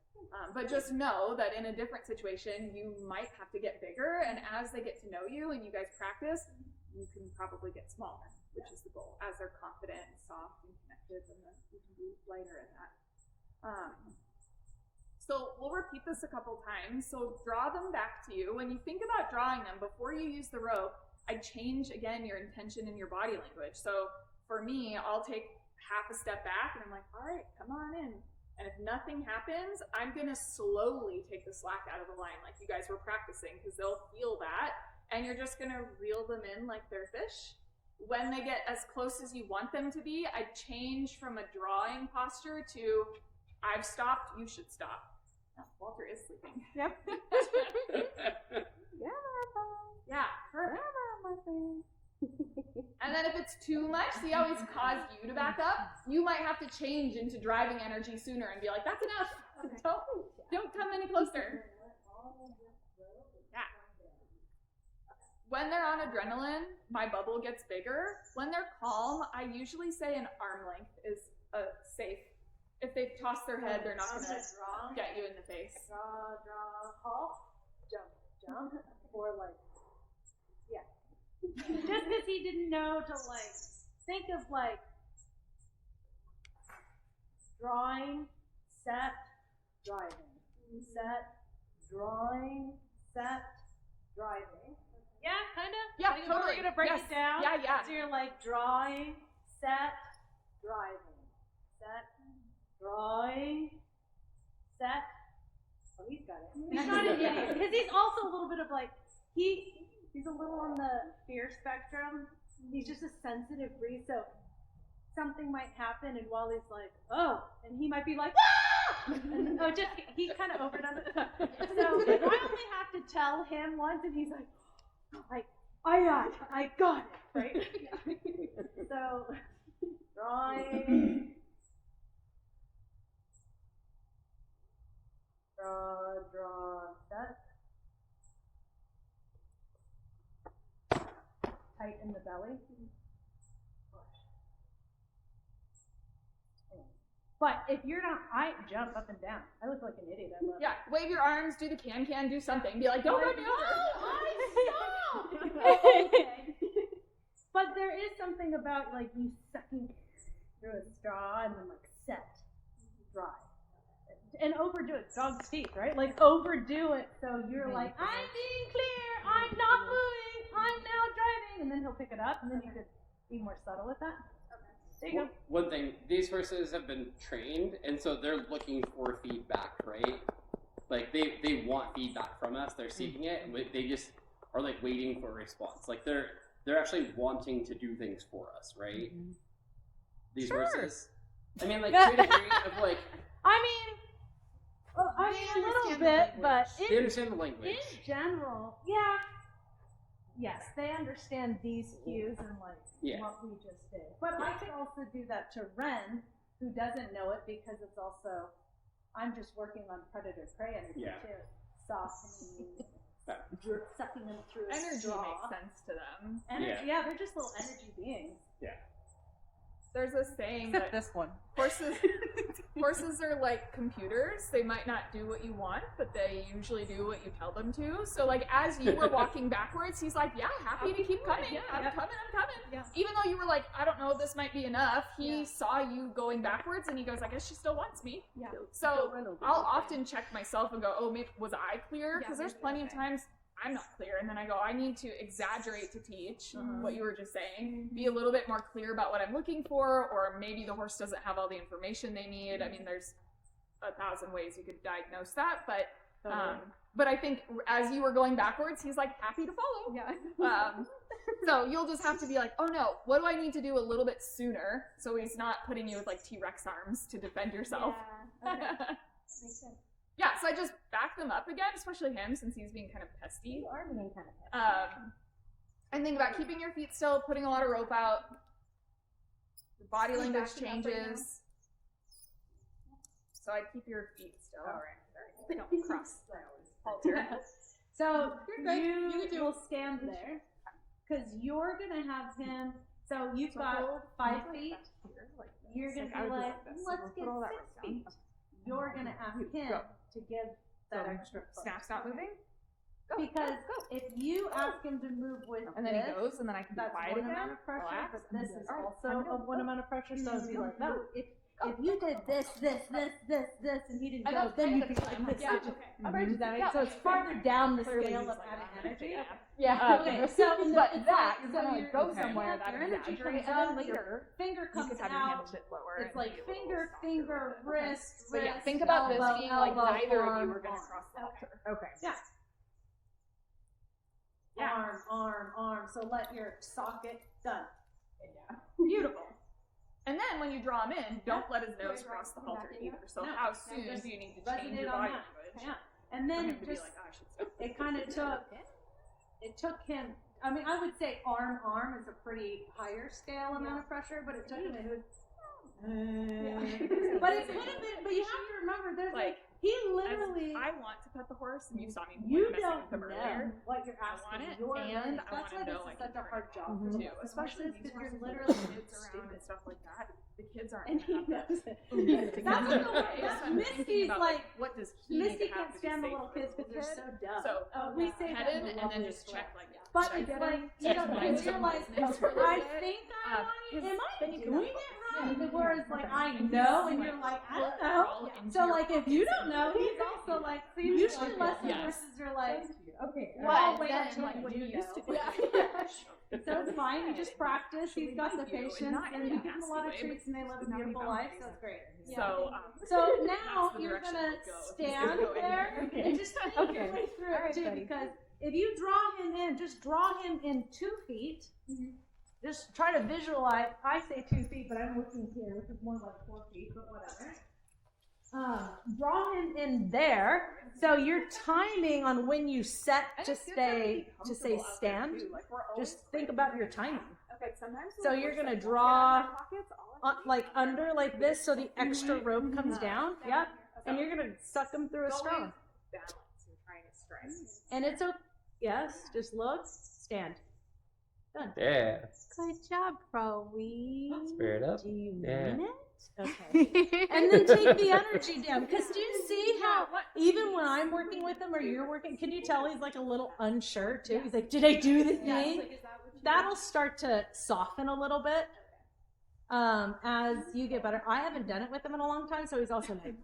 But just know that in a different situation, you might have to get bigger, and as they get to know you and you guys practice, you can probably get smaller, which is the goal. As they're confident and soft and connected, and then you can be lighter in that. So we'll repeat this a couple times. So draw them back to you. When you think about drawing them, before you use the rope, I change, again, your intention and your body language. So for me, I'll take half a step back, and I'm like, all right, come on in. And if nothing happens, I'm going to slowly take the slack out of the line like you guys were practicing, because they'll feel that. And you're just going to reel them in like they're fish. When they get as close as you want them to be, I change from a drawing posture to I've stopped, you should stop. Oh, Walter is sleeping. Yep. Yeah. Perfect. And then if it's too much, see how he's caused you to back up? You might have to change into driving energy sooner and be like, that's enough. Don't come any closer. Yeah. When they're on adrenaline, my bubble gets bigger. When they're calm, I usually say an arm length is safe. If they toss their head, they're not going to get you in the face.
Draw, halt, jump, or like, yeah. Just because he didn't know to like, think of like, drawing, set, driving. Set, drawing, set, driving. Yeah, kind of?
Yeah,
like,
totally.
We're going to break it down.
Yeah.
So you're like, drawing, set, driving. Set, drawing, set. Oh, he's got it. He's not an idiot. Because he's also a little bit of like, he's a little on the fear spectrum. He's just a sensitive breed. So something might happen, and Wally's like, oh, and he might be like, ah! And, he kind of overdoes it. So I only have to tell him once, and he's like, I got it, right? So, drawing. Draw, set. Tighten the belly. But if you're not, I jump up and down. I look like an idiot. I love
Yeah, wave your arms, do the can, do something. Be like, don't run me over.
Okay. But there is something about like you sucking through a straw and then like set, dry. And overdo it, dog's teeth, right? Like overdo it so you're like, I'm being clear, I'm not moving, I'm now driving, and then he'll pick it up, and then you could be more subtle with that. There you go.
One thing, these horses have been trained, and so they're looking for feedback, right? Like they want feedback from us, they're seeking it, and they just are like waiting for a response. Like they're actually wanting to do things for us, right? Mm-hmm. These horses. I mean, like to a degree of like.
I mean, a little bit, but
they understand the language.
In general, yeah. Yes, they understand these cues and like what we just did. But I can also do that to Ren, who doesn't know it, because it's also, I'm just working on predator-prey energy too. Softening, sucking them through a
energy
straw.
Makes sense to them.
Energy, yeah, they're just little energy beings.
Yeah.
there's this saying
Except
that
this one.
horses are like computers. They might not do what you want, but they usually do what you tell them to. So like as you were walking backwards, he's like, yeah, happy to keep coming. I'm coming.
Yeah.
Even though you were like, I don't know, this might be enough, he saw you going backwards and he goes, I guess she still wants me.
Yeah.
So I'll often check myself and go, oh, maybe was I clear? Because
Yeah,
there's
maybe
plenty of
okay.
times I'm not clear, and then I go, I need to exaggerate to teach what you were just saying, be a little bit more clear about what I'm looking for, or maybe the horse doesn't have all the information they need. I mean, there's 1,000 ways you could diagnose that, but I think as you were going backwards, he's like happy to follow.
Yeah.
So you'll just have to be like, oh no, what do I need to do a little bit sooner? So he's not putting you with like T-Rex arms to defend yourself.
Yeah. Okay. Makes sense.
Yeah, so I just back them up again, especially him since he's being kind of pesty.
You are being kind of
And think about keeping your feet still, putting a lot of rope out. Your body
Are you
language
backing up right now?
changes. So I'd keep your feet still.
Alright.
Don't cross the halter.
So
great.
you will stand there because you're gonna have him. So you've got 5 feet. You're gonna be like, let's get 6 feet. You're gonna ask him to give that extra foot.
Snap, stop moving.
Because if you ask him to move with
And then
this,
he goes, and then I can be
that's
quiet
one
again.
amount of pressure,
Relax.
but this is
Alright,
also a one amount of pressure. So it'd be like, no, if you did this, and he didn't go, then you'd be like this.
Yeah,
Does that make
Yeah.
So it's farther down the
Clearly
scale
he's
of
like,
energy.
Yeah.
Okay, so
but
it's
that,
like,
you're gonna
you're
go somewhere that
your energy
exaggerate,
comes
and then
up,
later,
your finger
you
comes
could have your hand
out.
a bit lower.
It's
and
like
be a little
finger,
softer.
wrist,
But yeah,
wrist,
think about
elbow,
this being like
elbow,
neither of you
arm,
were gonna
arm.
cross the halter.
Okay.
Yeah.
Yeah.
Arm. So let your socket done.
Yeah.
Beautiful.
And then when you draw him in, don't let his nose cross the halter either. So
No,
how
no,
soon
just
do you need to change
resonate
your
on
body
that.
language?
Yeah. And
For
then
him to be
just
like, oh, I should stop.
it kind of took him. I mean, I would say arm is a pretty higher scale amount of pressure, but it took him. But it could have been. But you have to remember, there's
Like,
he literally.
I want to pet the horse, and you saw me
You
messing
don't
with him
know
earlier.
what you're
I
asking.
want it,
You're
and
learning.
I
That's
wanna
why
know
this
I
is
can
such a
train
hard
it.
job
Mhm.
for
Too, especially
because
these
you're
horses
literally
with kids around
stupid.
and stuff like that. The kids aren't.
And he
gonna have
knows
that.
it. That's what the
So I'm thinking
Misty's
about,
like.
what does he need
Misty
to have
can't
to be
stand the
safe
little
for
kids
the
because they're
kid?
so dumb.
So
We say
pet
that
him
in the
and then
loveliest
just
way.
check like,
But
should I
it's
get
like,
him?
you know,
Should I
because
get
you're
him?
like,
Next for a little
I
bit?
think I want it. Am I
then you can
doing
have
it
both.
right? Whereas, like, I know, and you're like, I don't know. So, like, if you don't know, he's also like, so usually lesson
Yes.
horses are like,
Okay.
well,
But
wait
then,
until
like,
you
when you
do
used to
know. So it's fine. You just practice. He's
Actually
got the
like you, and
patience,
not in
and
a
you give him a lot of
nasty way,
treats, and they live a
but not
beautiful
any
life.
boundaries.
So it's great.
So,
So now
that's the
you're
direction
gonna
we'll go.
stand
Go in
there
there.
and just think
Okay.
your way through
All
it
right,
too,
buddy.
because if you draw him in, just draw him in 2 feet. Just try to visualize. I say 2 feet, but I'm looking here, which is more like 4 feet, but whatever. Draw him in there. So your timing on when you set to say stand. Just think about your timing. So you're gonna draw like under like this, so the extra rope comes down. Yep. And you're gonna suck them through a straw.
Balance and trying to strike.
And it's okay. Yes. Just look. Stand. Done.
Yeah.
Good job, Chloe.
Spirit up.
Do you
Yeah.
mean it? Okay. And then take the energy down. Because do you see how even when I'm working with him or you're working, can you tell he's like a little unsure too? He's like, did I do the thing? That'll start to soften a little bit as you get better. I haven't done it with him in a long time, so he's also like,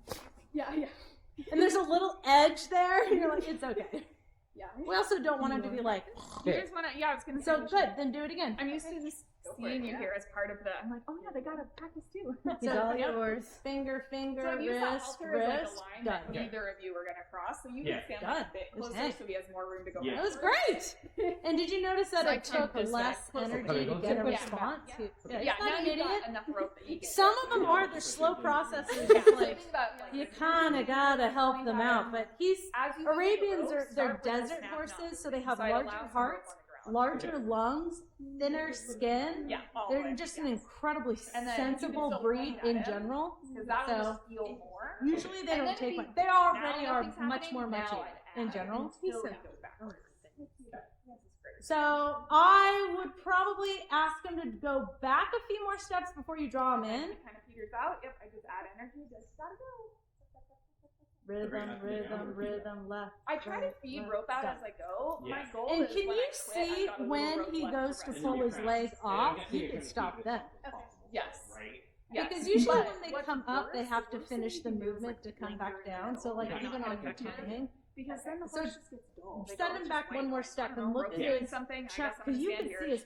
Yeah.
and there's a little edge there, and you're like, it's okay.
Yeah.
We also don't want him to be like,
You just wanna, I was gonna say.
so good, then do it again.
I'm used to just seeing you here as part of the. I'm like, oh yeah, they gotta practice too.
So,
all
yep.
yours.
Finger,
So use that
wrist,
halter as like
wrist,
a line
done.
that neither of you are gonna cross, so you
Yeah.
can stand
Done.
like a bit
Just
closer
hang.
so he has more room to go.
Yeah.
That was
backwards.
great. And did you notice that
So
it
I
took
tend to
less
stay closer.
energy to get a
Yeah.
response?
Yeah.
Yeah,
Yeah,
he's
now
not an
you've
idiot.
got enough rope that you can.
Some of them are, they're slow processes.
Yeah,
It's
so
like,
think about, like,
you kind of gotta help them out. But he's,
as you go through the
Arabians
ropes,
they're
start with the
desert
snap
horses,
knot.
so they have
So it
larger
allows some
hearts,
rope on the ground.
larger lungs, thinner skin.
Yeah, all the
They're
way.
just an incredibly
And then you can
sensible
still
breed
point at
in
him,
general.
Because that'll
So-
just feel more.
Usually they
And
don't
then
take
if
much.
he-
They already
now
are
nothing's
much
happening,
more
now
muchy
I'd
in
add
general.
until he goes backwards. Yes, it's great.
So I would probably ask him to go back a few more steps before you draw him in.
He kind of peters out. Yep, I just add energy. Just gotta go.
Rhythm, left.
I try to
right,
feed
left,
rope out
stop.
as I go.
Yeah.
My goal
And
is
can
when
you
I quit, I've
see
got a little
when
rope
he
left
goes to
rest.
pull his leg off?
Yeah.
You can stop then.
Yes.
Right.
Yes.
Because usually
But
when they
what's
come up, they
worse
have to
is
finish the
you can do is,
movement to come
linger
back
in the
down.
middle.
So like
You're not
even on your
effective.
timing.
Because then the
So
horse just gets dull. They
send
go
him
just
back
wait.
one more
I
step
don't
and
know,
look
rope
at
doing
his
something. I
chest
guess I'm
because
gonna
you
stand
can
here.
see his